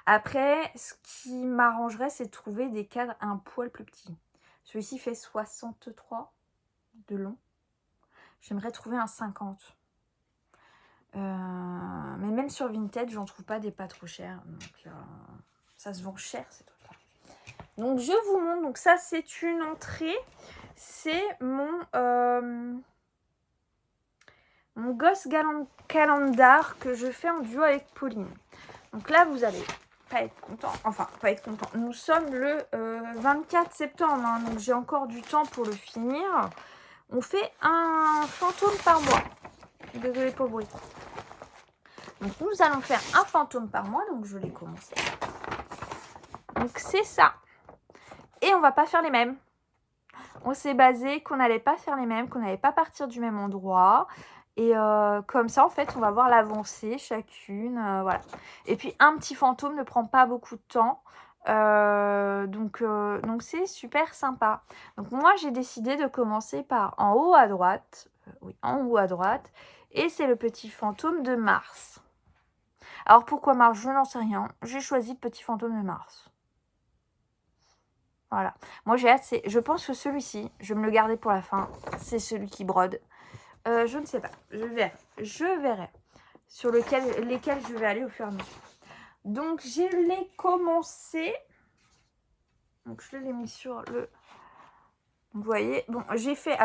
Après, ce qui m'arrangerait, c'est de trouver des cadres un poil plus petits. Celui-ci fait 63 de long. J'aimerais trouver un 50. Mais même sur Vinted, j'en trouve pas des pas trop chers. Donc ça se vend cher ces trucs-là. Donc je vous montre. Donc ça c'est une entrée. C'est mon Gosse Calendar que je fais en duo avec Pauline. Donc là vous allez pas être content. Enfin pas être content. Nous sommes le 24 septembre. Hein, donc j'ai encore du temps pour le finir. On fait un fantôme par mois. Désolée pour le bruit. Donc nous allons faire un fantôme par mois, donc je l'ai commencé. Donc c'est ça. Et on va pas faire les mêmes. On s'est basé qu'on n'allait pas faire les mêmes, qu'on n'allait pas partir du même endroit. Et comme ça, en fait, on va voir l'avancée chacune. Voilà. Et puis un petit fantôme ne prend pas beaucoup de temps. Donc c'est super sympa. Donc moi, j'ai décidé de commencer par en haut à droite. Oui, en haut à droite. Et c'est le petit fantôme de Mars. Alors pourquoi Mars? Je n'en sais rien. J'ai choisi le petit fantôme de Mars. Voilà. Moi j'ai hâte. Je pense que celui-ci, je vais me le garder pour la fin. C'est celui qui brode. Je ne sais pas. Je verrai. Sur lesquels je vais aller au fur et à mesure. Donc je l'ai commencé. Donc je l'ai mis sur le... Vous voyez. Bon, j'ai fait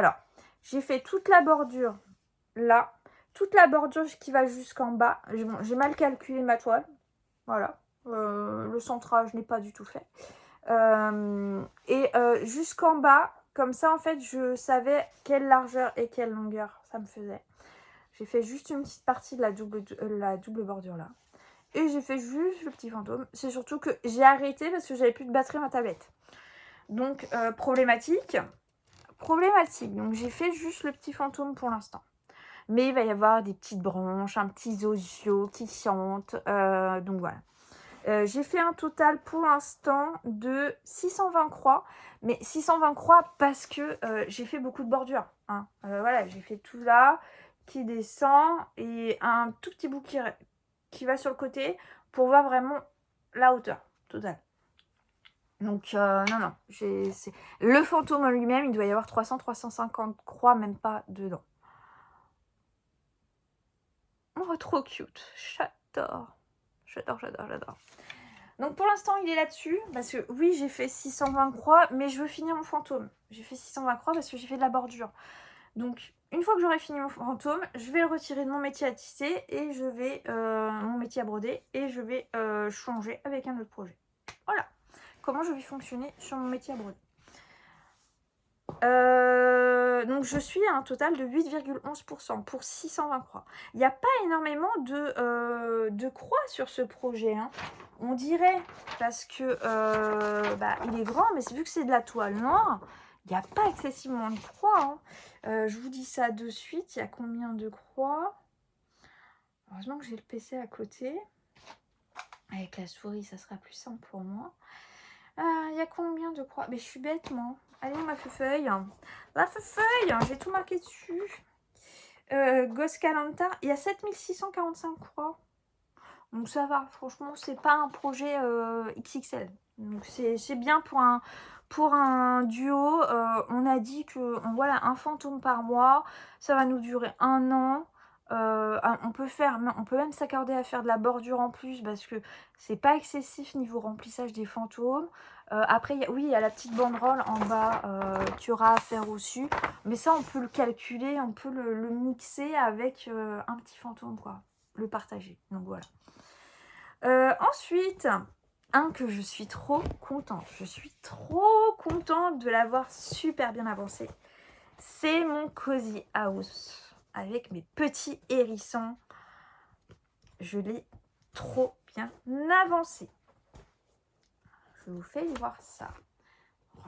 toute la bordure là. Toute la bordure qui va jusqu'en bas. Bon, j'ai mal calculé ma toile. Voilà. Le centrage n'est pas du tout fait. Jusqu'en bas, comme ça, en fait, je savais quelle largeur et quelle longueur ça me faisait. J'ai fait juste une petite partie de la double bordure là. Et j'ai fait juste le petit fantôme. C'est surtout que j'ai arrêté parce que j'avais plus de batterie à ma tablette. Donc, problématique. Donc, j'ai fait juste le petit fantôme pour l'instant. Mais il va y avoir des petites branches, un petit zozio qui chante. Donc, voilà. J'ai fait un total pour l'instant de 620 croix. Mais 620 croix parce que j'ai fait beaucoup de bordures. Hein. Voilà, j'ai fait tout là qui descend et un tout petit bout qui va sur le côté pour voir vraiment la hauteur totale. Donc, non. Le fantôme en lui-même, il doit y avoir 300-350 croix, même pas dedans. Oh, trop cute. J'adore. Donc pour l'instant il est là-dessus, parce que oui j'ai fait 620 croix, mais je veux finir mon fantôme. J'ai fait 620 croix parce que j'ai fait de la bordure. Donc une fois que j'aurai fini mon fantôme, je vais le retirer de mon métier à tisser et je vais, mon métier à broder, et je vais changer avec un autre projet. Voilà comment je vais fonctionner sur mon métier à broder. Donc je suis à un total de 8,11% pour 620 croix. Il n'y a pas énormément de croix sur ce projet. Hein. On dirait, parce que il est grand, mais vu que c'est de la toile noire, il n'y a pas excessivement de croix. Hein. Je vous dis ça de suite. Il y a combien de croix? Heureusement que j'ai le PC à côté. Avec la souris, ça sera plus simple pour moi. Il y a combien de croix? Mais je suis bête, moi. Allez, ma feuille. La feuille, j'ai tout marqué dessus. Gosse Calendar, il y a 7645 croix. Donc ça va, franchement, c'est pas un projet XXL. Donc c'est bien pour un duo. On a dit que voilà, un fantôme par mois, ça va nous durer 1 an. On peut même s'accorder à faire de la bordure en plus parce que c'est pas excessif niveau remplissage des fantômes. Après, il y a la petite banderole en bas qu'il y aura à faire au-dessus. Mais ça, on peut le calculer, on peut le mixer avec un petit fantôme, quoi. Le partager. Donc voilà. Ensuite, un que je suis trop contente. Je suis trop contente de l'avoir super bien avancé. C'est mon Cozy House. Avec mes petits hérissons. Je l'ai trop bien avancé. Je vous fais voir ça.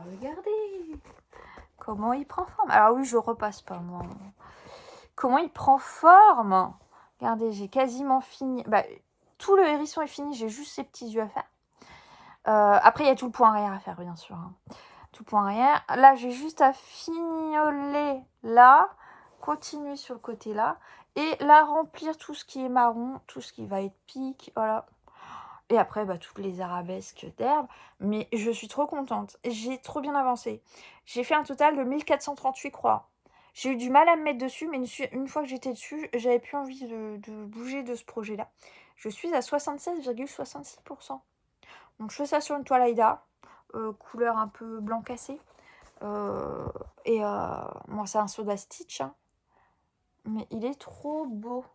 Regardez comment il prend forme. Alors oui, je repasse pas moi. Comment il prend forme. Regardez, j'ai quasiment fini. Tout le hérisson est fini, j'ai juste ces petits yeux à faire. Après, il y a tout le point arrière à faire, bien sûr. Hein. Tout le point arrière. Là, j'ai juste à fignoler là, continuer sur le côté là, et là, remplir tout ce qui est marron, tout ce qui va être pique, voilà. Et après, bah, toutes les arabesques d'herbe. Mais je suis trop contente. J'ai trop bien avancé. J'ai fait un total de 1438 croix. J'ai eu du mal à me mettre dessus, mais une fois que j'étais dessus, j'avais plus envie de bouger de ce projet-là. Je suis à 76,66%. Donc je fais ça sur une toile Aïda, couleur un peu blanc cassé. Moi, c'est un soda Stitch. Hein. Mais il est trop beau.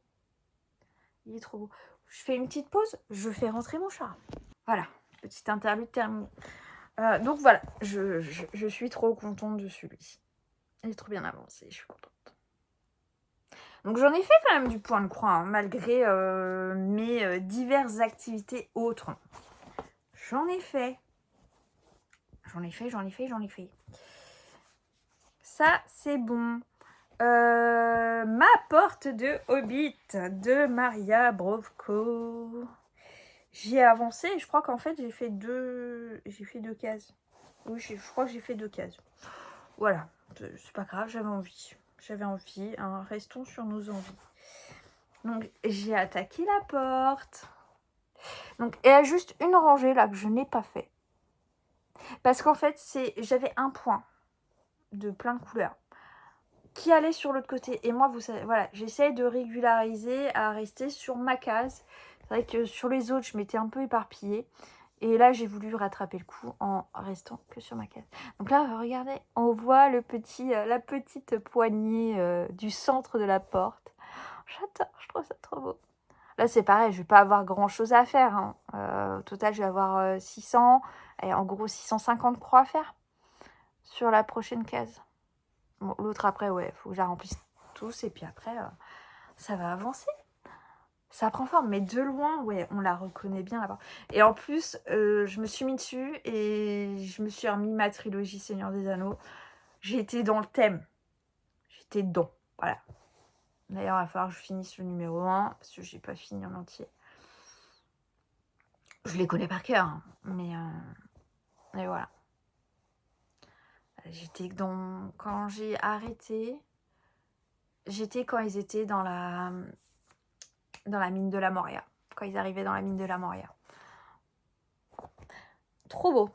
Il est trop beau. Je fais une petite pause, je fais rentrer mon chat. Voilà, petite interlude terminée. Donc voilà, je suis trop contente de celui-ci. Il est trop bien avancé, je suis contente. Donc j'en ai fait quand même du point de croix, hein, malgré mes diverses activités autres. J'en ai fait. Ça, c'est bon. Ma porte de Hobbit de Maria Brovko. J'y ai avancé et je crois qu'en fait j'ai fait deux cases. Oui, je crois que j'ai fait 2 cases. Voilà, c'est pas grave, j'avais envie. Hein, restons sur nos envies. Donc j'ai attaqué la porte. Donc il y a juste une rangée là que je n'ai pas fait. Parce qu'en fait, j'avais un point de plein de couleurs qui allait sur l'autre côté. Et moi, vous savez, voilà, j'essaie de régulariser à rester sur ma case. C'est vrai que sur les autres, je m'étais un peu éparpillée. Et là, j'ai voulu rattraper le coup en restant que sur ma case. Donc là, regardez, on voit la petite poignée du centre de la porte. J'adore, je trouve ça trop beau. Là, c'est pareil, je vais pas avoir grand-chose à faire. Hein. Au total, je vais avoir 600, et en gros 650 croix à faire sur la prochaine case. Bon, l'autre après, ouais, il faut que je la remplisse tous, et puis après, ça va avancer. Ça prend forme, mais de loin, ouais, on la reconnaît bien là-bas. Et en plus, je me suis mis dessus et je me suis remis ma trilogie Seigneur des Anneaux. J'ai été dans le thème. J'étais dedans, voilà. D'ailleurs, il va falloir que je finisse le numéro 1, parce que j'ai pas fini en entier. Je les connais par cœur, hein, mais voilà. J'étais dans... Quand j'ai arrêté, j'étais quand ils étaient dans la mine de la Moria. Quand ils arrivaient dans la mine de la Moria. Trop beau.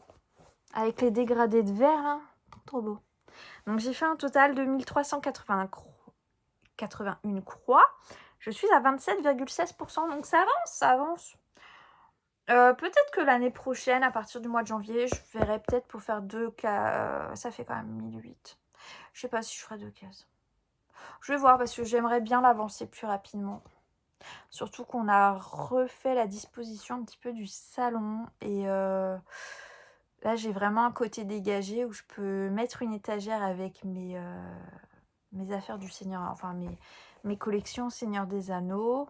Avec les dégradés de verre, là. Trop beau. Donc j'ai fait un total de 1381 croix. Je suis à 27,16%. Donc ça avance. Peut-être que l'année prochaine, à partir du mois de janvier, je verrai peut-être pour faire 2 cases. Ça fait quand même 1008. Je sais pas si je ferai 2 cases. Je vais voir parce que j'aimerais bien l'avancer plus rapidement. Surtout qu'on a refait la disposition un petit peu du salon. Et là, j'ai vraiment un côté dégagé où je peux mettre une étagère avec mes affaires du Seigneur. Enfin, mes collections Seigneur des Anneaux.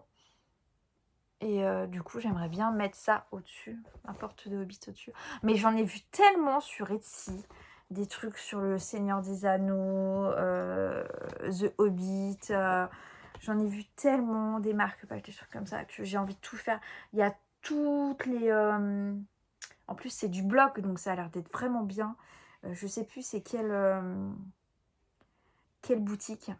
Et du coup, j'aimerais bien mettre ça au-dessus. Ma porte de Hobbit au-dessus. Mais j'en ai vu tellement sur Etsy. Des trucs sur le Seigneur des Anneaux, The Hobbit. J'en ai vu tellement des marque-pages, des trucs comme ça, que j'ai envie de tout faire. Il y a toutes les... En plus, c'est du bloc, donc ça a l'air d'être vraiment bien. Je sais plus c'est quelle boutique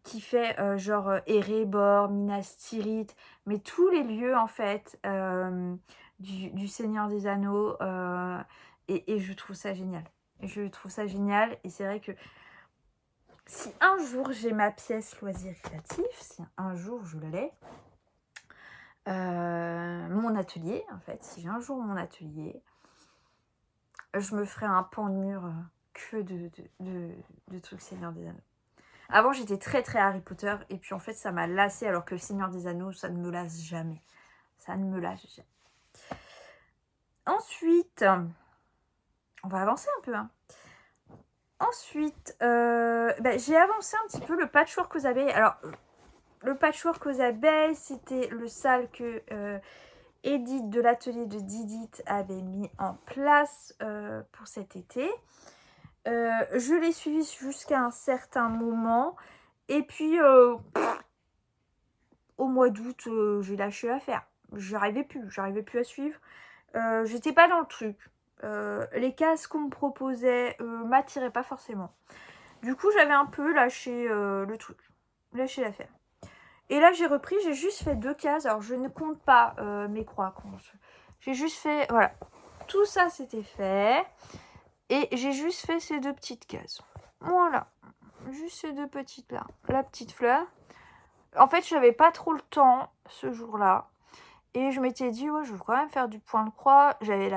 qui fait genre Erebor, Minas Tirith, mais tous les lieux en fait du Seigneur des Anneaux. Et je trouve ça génial. Et c'est vrai que si un jour j'ai ma pièce loisir créatif, si un jour je l'ai, mon atelier en fait, si j'ai un jour mon atelier, je me ferai un pan de mur que de trucs Seigneur des Anneaux. Avant, j'étais très très Harry Potter et puis en fait, ça m'a lassée alors que le Seigneur des Anneaux, ça ne me lasse jamais. Ça ne me lasse jamais. Ensuite, on va avancer un peu. Hein. Ensuite, j'ai avancé un petit peu le patchwork aux abeilles. Alors, le patchwork aux abeilles, c'était le salle que Edith de l'atelier de Didit avait mis en place pour cet été. Je l'ai suivi jusqu'à un certain moment. Et puis, au mois d'août, j'ai lâché l'affaire. j'arrivais plus à suivre. J'étais pas dans le truc. Les cases qu'on me proposait m'attiraient pas forcément. Du coup, j'avais un peu lâché le truc, lâché l'affaire. Et là, j'ai repris, j'ai juste fait 2 cases. Alors, je ne compte pas mes croix. J'ai juste fait, voilà, tout ça c'était fait. Et j'ai juste fait ces 2 petites cases. Voilà, juste ces 2 petites là. La petite fleur. En fait, j'avais pas trop le temps ce jour-là. Et je m'étais dit, ouais, je veux quand même faire du point de croix. J'avais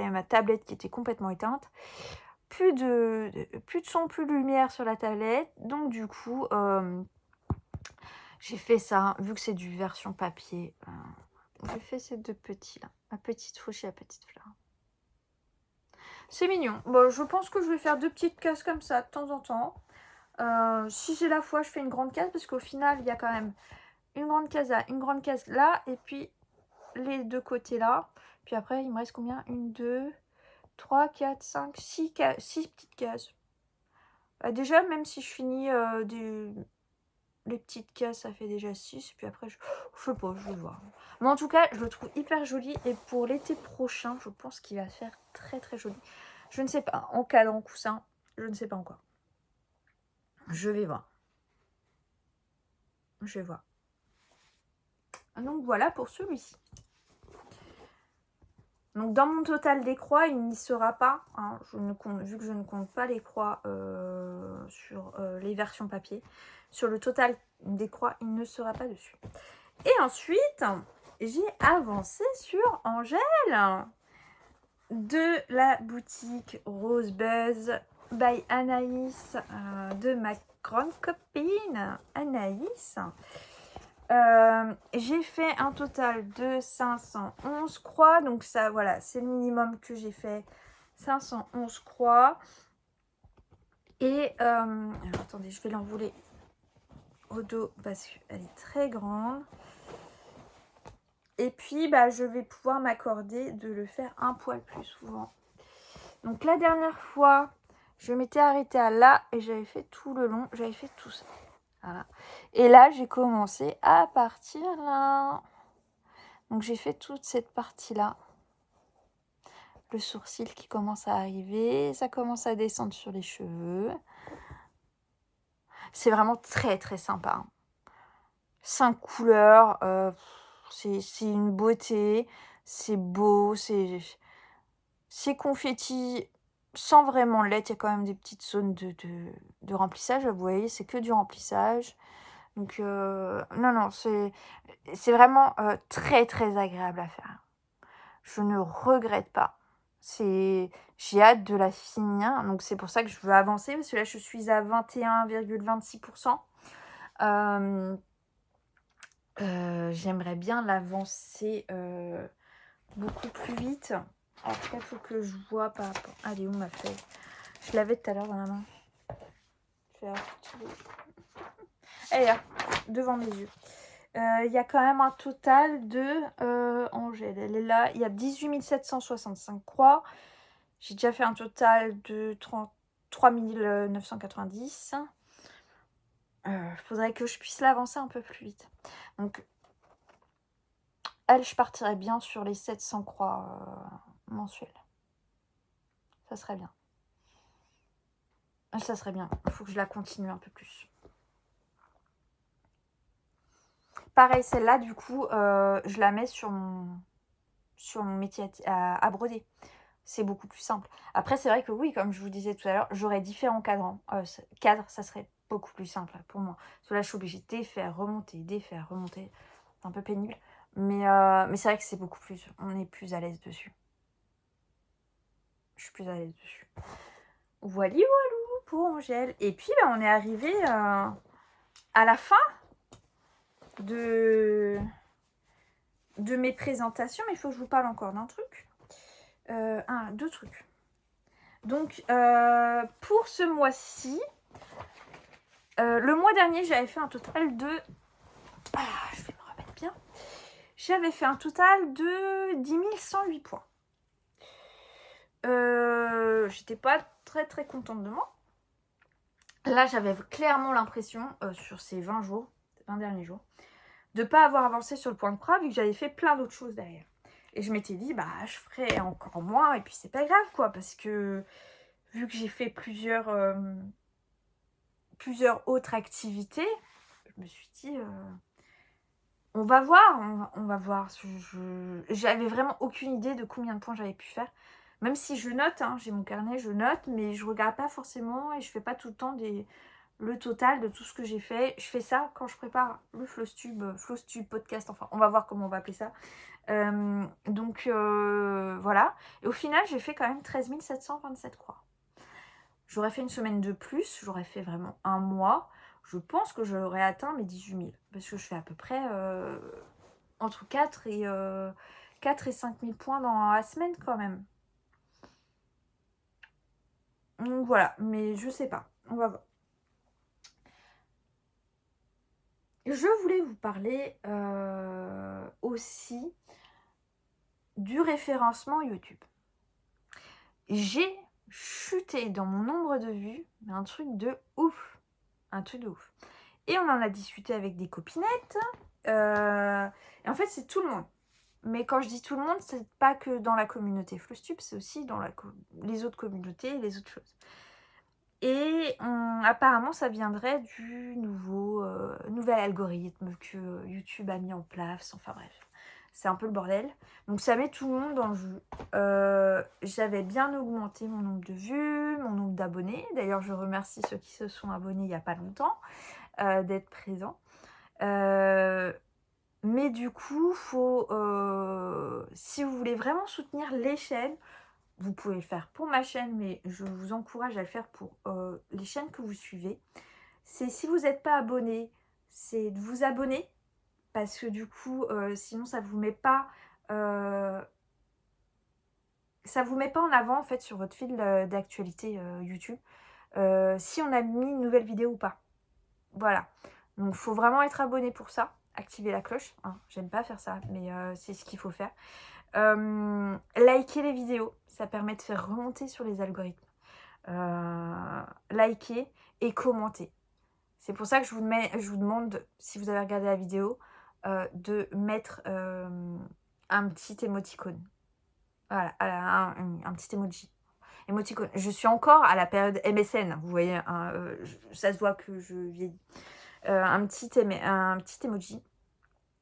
ma tablette qui était complètement éteinte. Plus de son, plus de lumière sur la tablette. Donc, du coup, j'ai fait ça. Vu que c'est du version papier, j'ai fait ces 2 petits là. Ma petite fauche et la petite fleur. C'est mignon. Bon, je pense que je vais faire 2 petites cases comme ça de temps en temps. Si j'ai la foi, je fais une grande case parce qu'au final, il y a quand même une grande case là, une grande case là, et puis les 2 côtés là. Puis après, il me reste combien? 1, 2, 3, 4, 5, 6 petites cases. Déjà, même si je finis les petites cases, ça fait déjà 6. Et puis après, je sais pas, je vais voir. Mais en tout cas, je le trouve hyper joli. Et pour l'été prochain, je pense qu'il va faire très très joli. Je ne sais pas, en cadre, en coussin, je ne sais pas encore. Je vais voir. Je vais voir. Donc voilà pour celui-ci. Donc dans mon total des croix, il n'y sera pas, hein, vu que je ne compte pas les croix sur les versions papier, sur le total des croix, il ne sera pas dessus. Et ensuite, j'ai avancé sur Angèle de la boutique Rose Buzz by Anaïs, de ma grande copine Anaïs. J'ai fait un total de 511 croix, donc ça, voilà, c'est le minimum que j'ai fait, 511 croix. Et alors, attendez, je vais l'enrouler au dos parce qu'elle est très grande. Et puis, bah, je vais pouvoir m'accorder de le faire un poil plus souvent. Donc la dernière fois, je m'étais arrêtée à là et j'avais fait tout le long, j'avais fait tout ça. Voilà. Et là, j'ai commencé à partir là. Donc j'ai fait toute cette partie-là. Le sourcil qui commence à arriver. Ça commence à descendre sur les cheveux. C'est vraiment très très sympa. 5 couleurs. C'est une beauté. C'est beau. C'est confetti sans vraiment l'être. Il y a quand même des petites zones de remplissage. Vous voyez, c'est que du remplissage. Donc, non, c'est vraiment très, très agréable à faire. Je ne regrette pas. J'ai hâte de la finir. Donc, c'est pour ça que je veux avancer. Parce que là, je suis à 21,26%. J'aimerais bien l'avancer beaucoup plus vite. Après, il faut que je vois par rapport... Allez, où ma feuille? Je l'avais tout à l'heure dans la main. Je vais la retrouver. Elle est là, devant mes yeux. Il y a quand même un total de... Angèle, elle est là. Il y a 18 765 croix. J'ai déjà fait un total de 33 990. Faudrait que je puisse l'avancer un peu plus vite. Donc, elle, je partirais bien sur les 700 croix mensuelles. Ça serait bien. Ça serait bien. Il faut que je la continue un peu plus. Pareil, celle-là, du coup, je la mets sur mon métier à broder. C'est beaucoup plus simple. Après, c'est vrai que oui, comme je vous disais tout à l'heure, j'aurais différents cadres. Ça serait beaucoup plus simple pour moi. Parce que là, je suis obligée de défaire, remonter. C'est un peu pénible. Mais c'est vrai que c'est beaucoup plus... On est plus à l'aise dessus. Je suis plus à l'aise dessus. Voilà, pour Angèle. Et puis, on est arrivé à la fin de mes présentations. Mais il faut que je vous parle encore d'un truc. 2 trucs. Donc, pour ce mois-ci, le mois dernier, j'avais fait un total de... je vais me remettre bien. J'avais fait un total de 10 108 points. J'étais pas très très contente de moi. Là, j'avais clairement l'impression, sur ces 20 derniers jours, de pas avoir avancé sur le point de croix vu que j'avais fait plein d'autres choses derrière. Et je m'étais dit, bah, je ferai encore moins, et puis c'est pas grave, quoi, parce que vu que j'ai fait plusieurs autres activités, je me suis dit, on va voir, on va voir. J'avais vraiment aucune idée de combien de points j'avais pu faire. Même si je note, hein, j'ai mon carnet, je note, mais je regarde pas forcément et je fais pas tout le temps le total de tout ce que j'ai fait. Je fais ça quand je prépare le Flowstube podcast, enfin, on va voir comment on va appeler ça. Donc voilà. Et au final, j'ai fait quand même 13 727 croix. J'aurais fait une semaine de plus, j'aurais fait vraiment un mois. Je pense que j'aurais atteint mes 18 000. Parce que je fais à peu près entre 4 et 5 000 points dans la semaine quand même. Donc voilà, mais je sais pas. On va voir. Je voulais vous parler aussi du référencement YouTube. J'ai chuté dans mon nombre de vues, mais un truc de ouf. Un truc de ouf. Et on en a discuté avec des copinettes. Et en fait, c'est tout le monde. Mais quand je dis tout le monde, c'est pas que dans la communauté Flowstube, c'est aussi dans les autres communautés et les autres choses. Et apparemment, ça viendrait du nouvel algorithme que YouTube a mis en place. Enfin bref, c'est un peu le bordel. Donc ça met tout le monde dans le jeu. J'avais bien augmenté mon nombre de vues, mon nombre d'abonnés. D'ailleurs, je remercie ceux qui se sont abonnés il n'y a pas longtemps d'être présents. Mais du coup, si vous voulez vraiment soutenir les chaînes, vous pouvez le faire pour ma chaîne, mais je vous encourage à le faire pour les chaînes que vous suivez. C'est si vous n'êtes pas abonné, c'est de vous abonner, parce que du coup, sinon ça vous met pas en avant en fait sur votre fil d'actualité YouTube si on a mis une nouvelle vidéo ou pas. Voilà. Donc il faut vraiment être abonné pour ça. Activer la cloche. Hein. J'aime pas faire ça, mais c'est ce qu'il faut faire. Liker les vidéos, ça permet de faire remonter sur les algorithmes. Liker et commenter. C'est pour ça que je vous demande, si vous avez regardé la vidéo, de mettre un petit émoticône. Voilà, un petit emoji. Émoticône. Je suis encore à la période MSN, vous voyez, hein, ça se voit que je vieillis. Un petit emoji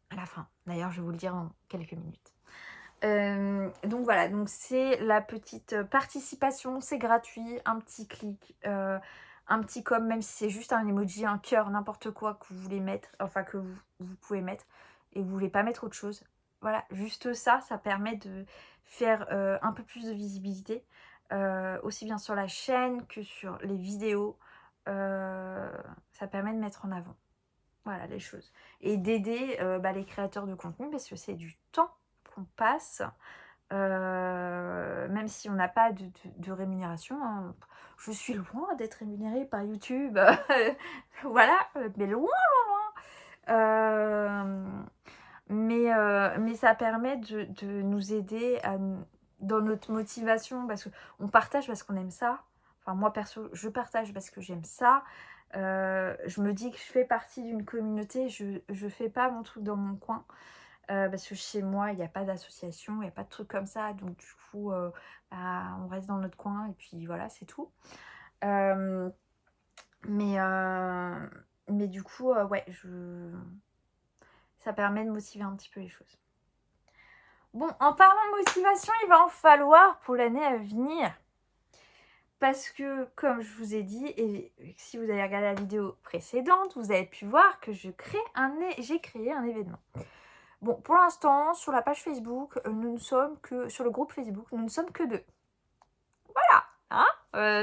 à la fin. D'ailleurs, je vais vous le dire dans quelques minutes. Donc voilà, donc c'est la petite participation, c'est gratuit, un petit clic, un petit com, même si c'est juste un emoji, un cœur, n'importe quoi que vous voulez mettre, enfin que vous pouvez mettre et vous voulez pas mettre autre chose. Voilà, juste ça, ça permet de faire un peu plus de visibilité, aussi bien sur la chaîne que sur les vidéos. Ça permet de mettre en avant. Voilà les choses. Et d'aider les créateurs de contenu parce que c'est du temps qu'on passe, même si on n'a pas de rémunération. Hein. Je suis loin d'être rémunérée par YouTube. Voilà, mais loin. Mais ça permet de nous aider dans notre motivation parce qu'on partage parce qu'on aime ça. Enfin, moi perso, je partage parce que j'aime ça. Je me dis que je fais partie d'une communauté, je fais pas mon truc dans mon coin parce que chez moi il n'y a pas d'association, il n'y a pas de truc comme ça, donc du coup on reste dans notre coin et puis voilà, c'est tout. Mais du coup ouais, ça permet de motiver un petit peu les choses. Bon, en parlant de motivation, il va en falloir pour l'année à venir. Parce que, comme je vous ai dit, et si vous avez regardé la vidéo précédente, vous avez pu voir que j'ai créé un événement. Bon, pour l'instant, sur la page Facebook, sur le groupe Facebook, nous ne sommes que 2. Voilà, hein,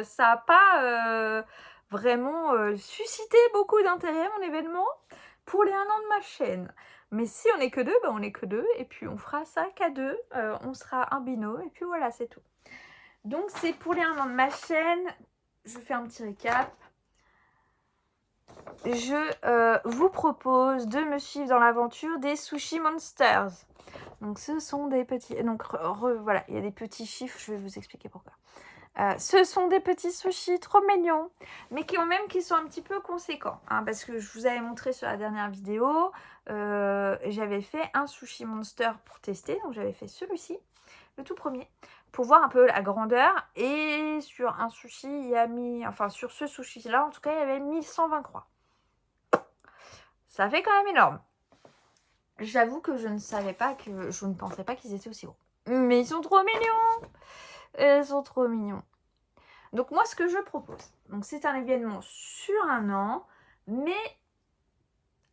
ça n'a pas vraiment suscité beaucoup d'intérêt, mon événement, pour les 1 an de ma chaîne. Mais si on n'est que 2, on n'est que 2, et puis on fera ça qu'à 2, on sera un binôme, et puis voilà, c'est tout. Donc c'est pour les 1 an de ma chaîne. Je fais un petit récap. Je vous propose de me suivre dans l'aventure des Sushi Monsters. Donc ce sont des petits... Donc voilà, il y a des petits chiffres, je vais vous expliquer pourquoi. Ce sont des petits sushis trop mignons, mais qui sont un petit peu conséquents, hein, parce que je vous avais montré sur la dernière vidéo, j'avais fait un sushi monster pour tester, donc j'avais fait celui-ci, le tout premier, pour voir un peu la grandeur, et sur un sushi, il y a mis, enfin sur ce sushi-là, en tout cas, il y avait 1120 croix. Ça fait quand même énorme. J'avoue que je ne pensais pas qu'ils étaient aussi gros. Mais ils sont trop mignons! Ils sont trop mignons. Donc moi, ce que je propose, donc c'est un événement sur 1 an, mais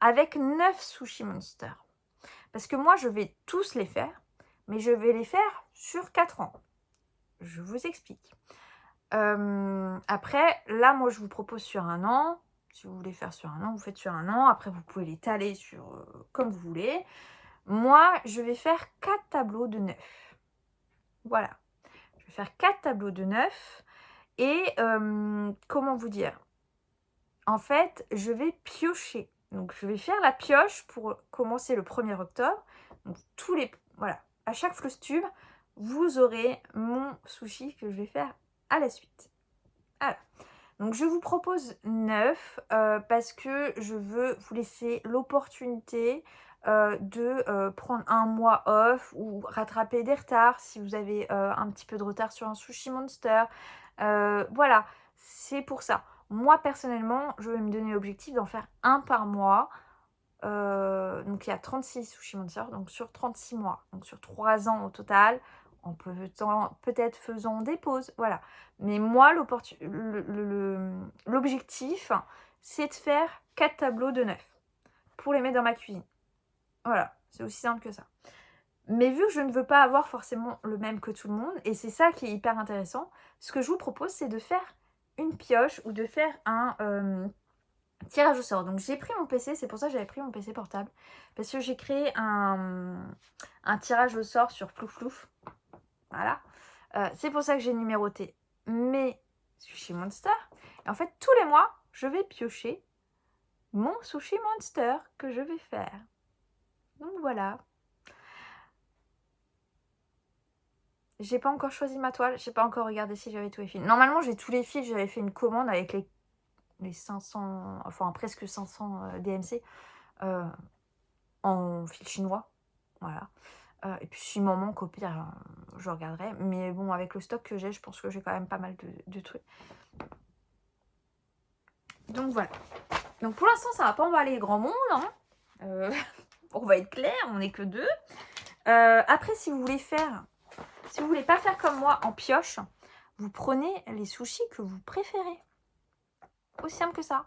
avec 9 Sushi Monsters. Parce que moi, je vais tous les faire, mais je vais les faire sur 4 ans. Je vous explique. Après, là, moi, je vous propose sur 1 an. Si vous voulez faire sur 1 an, vous faites sur 1 an. Après, vous pouvez l'étaler sur comme vous voulez. Moi, je vais faire 4 tableaux de 9. Voilà. Je vais faire 4 tableaux de 9. Et comment vous dire? En fait, je vais piocher. Donc, je vais faire la pioche pour commencer le 1er octobre. Donc, voilà. À chaque floss tube, vous aurez mon sushi que je vais faire à la suite. Voilà. Donc, je vous propose 9 parce que je veux vous laisser l'opportunité de prendre un mois off ou rattraper des retards si vous avez un petit peu de retard sur un sushi monster. Voilà, c'est pour ça. Moi, personnellement, je vais me donner l'objectif d'en faire un par mois. Donc, il y a 36 sushi monsters, donc sur 36 mois. Donc, sur 3 ans au total, en peut-être faisant des pauses. Voilà. Mais moi, l'objectif, c'est de faire 4 tableaux de 9 pour les mettre dans ma cuisine. Voilà, c'est aussi simple que ça. Mais vu que je ne veux pas avoir forcément le même que tout le monde, et c'est ça qui est hyper intéressant, ce que je vous propose, c'est de faire une pioche ou de faire un tirage au sort. Donc j'ai pris mon PC, c'est pour ça que j'avais pris mon PC portable, parce que j'ai créé un tirage au sort sur Plouf. Voilà. C'est pour ça que j'ai numéroté mes Sushi Monster. Et en fait, tous les mois, je vais piocher mon Sushi Monster que je vais faire. Donc voilà. J'ai pas encore choisi ma toile, j'ai pas encore regardé si j'avais tous les fils. Normalement, j'ai tous les fils, j'avais fait une commande avec les 500, enfin presque 500 DMC en fil chinois. Voilà. Et puis s'il m'en manque, au pire, je regarderai. Mais bon, avec le stock que j'ai, je pense que j'ai quand même pas mal de trucs. Donc voilà. Donc pour l'instant, ça va pas emballer grand monde. Hein. On va être clair, on n'est que 2. Après, si vous voulez pas faire comme moi en pioche, vous prenez les sushis que vous préférez. Aussi simple que ça.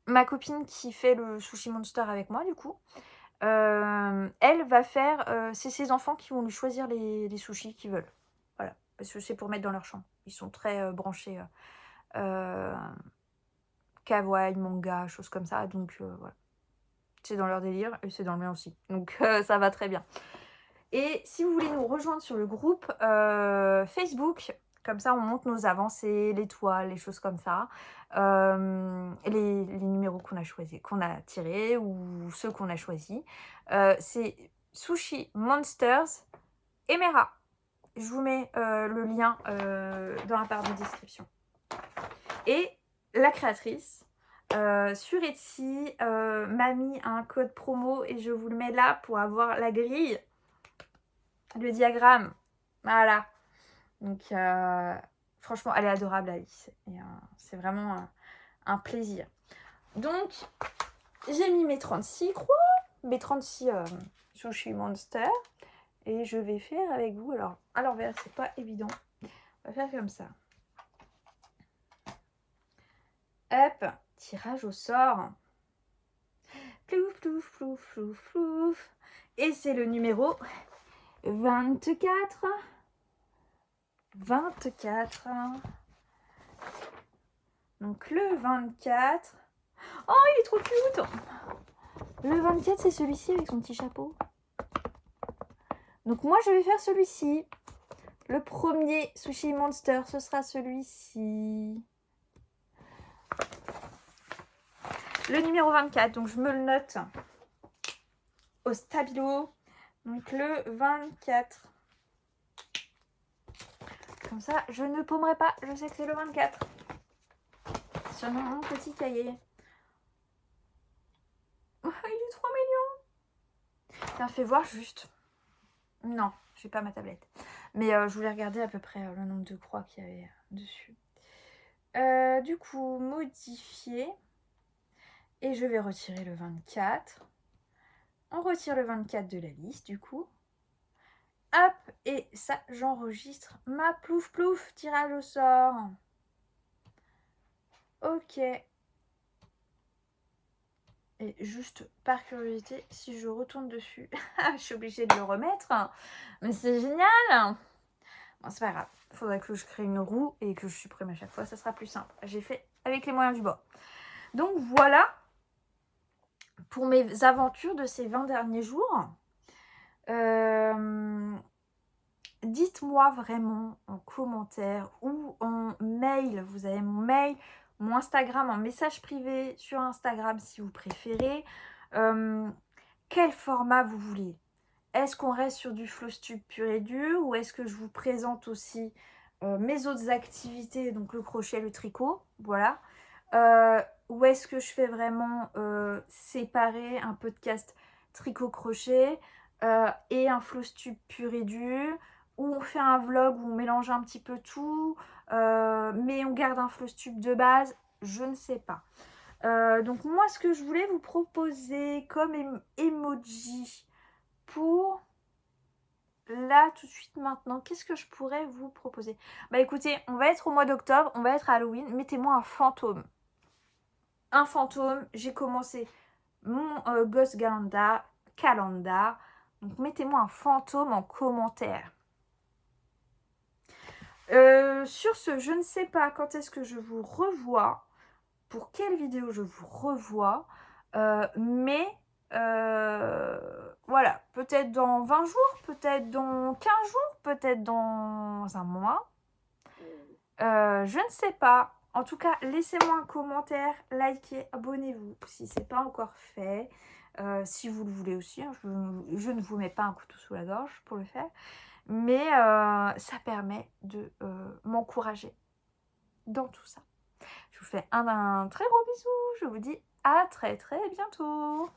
Ma copine qui fait le Sushi Monster avec moi, du coup, elle va faire... c'est ses enfants qui vont lui choisir les sushis qu'ils veulent. Voilà. Parce que c'est pour mettre dans leur chambre. Ils sont très branchés kawaii, manga, choses comme ça. Donc, voilà. C'est dans leur délire et c'est dans le mien aussi. Donc, ça va très bien. Et si vous voulez nous rejoindre sur le groupe Facebook, comme ça on monte nos avancées, les toiles, les choses comme ça, les numéros qu'on a tirés ou ceux qu'on a choisis, c'est Sushi Monsters Emera. Je vous mets le lien dans la barre de description. Et la créatrice sur Etsy m'a mis un code promo et je vous le mets là pour avoir la grille. Le diagramme, voilà. Donc, franchement, elle est adorable, Alice. Et c'est vraiment un plaisir. Donc, j'ai mis mes 36 croix, mes 36 Sushi Monster. Et je vais faire avec vous. Alors, à l'envers, c'est pas évident. On va faire comme ça. Hop, tirage au sort. Plouf, plouf, plouf, plouf, plouf. Et c'est le numéro 24. 24. Donc le 24. Oh, il est trop cute. Le 24, c'est celui-ci avec son petit chapeau. Donc moi, je vais faire celui-ci. Le premier Sushi Monster, ce sera celui-ci. Le numéro 24, donc je me le note au stabilo. Donc le 24. Comme ça, je ne paumerai pas. Je sais que c'est le 24. Sur mon petit cahier. Oh, il est trop mignon. Tiens, fais voir juste. Non, je n'ai pas ma tablette. Mais je voulais regarder à peu près le nombre de croix qu'il y avait dessus. Du coup, modifier. Et je vais retirer le 24. On retire le 24 de la liste, du coup. Hop, et ça, j'enregistre ma plouf plouf, tirage au sort. Ok. Et juste par curiosité, si je retourne dessus, je suis obligée de le remettre. Mais c'est génial. Bon, c'est pas grave. Il faudrait que je crée une roue et que je supprime à chaque fois. Ça sera plus simple. J'ai fait avec les moyens du bord. Donc voilà pour mes aventures de ces 20 derniers jours. Dites-moi vraiment en commentaire ou en mail. Vous avez mon mail, mon Instagram, en message privé sur Instagram si vous préférez. Quel format vous voulez? Est-ce qu'on reste sur du Flosstube pur et dur ou est-ce que je vous présente aussi mes autres activités, donc le crochet, le tricot, voilà. Ou est-ce que je fais vraiment séparer un podcast tricot-crochet et un Flosstube pur et dur, ou on fait un vlog où on mélange un petit peu tout, mais on garde un Flosstube de base, je ne sais pas. Donc moi, ce que je voulais vous proposer comme emoji pour là tout de suite maintenant, qu'est-ce que je pourrais vous proposer? Bah écoutez, on va être au mois d'octobre, on va être à Halloween, mettez-moi un fantôme. Un fantôme, j'ai commencé mon Ghost Calendar, donc mettez-moi un fantôme en commentaire. Sur ce, je ne sais pas quand est-ce que je vous revois, pour quelle vidéo je vous revois, mais voilà, peut-être dans 20 jours, peut-être dans 15 jours, peut-être dans un mois. Je ne sais pas. En tout cas, laissez-moi un commentaire, likez, abonnez-vous si ce n'est pas encore fait. Si vous le voulez aussi, hein, je ne vous mets pas un couteau sous la gorge pour le faire. Mais ça permet de m'encourager dans tout ça. Je vous fais un très gros bisou. Je vous dis à très très bientôt.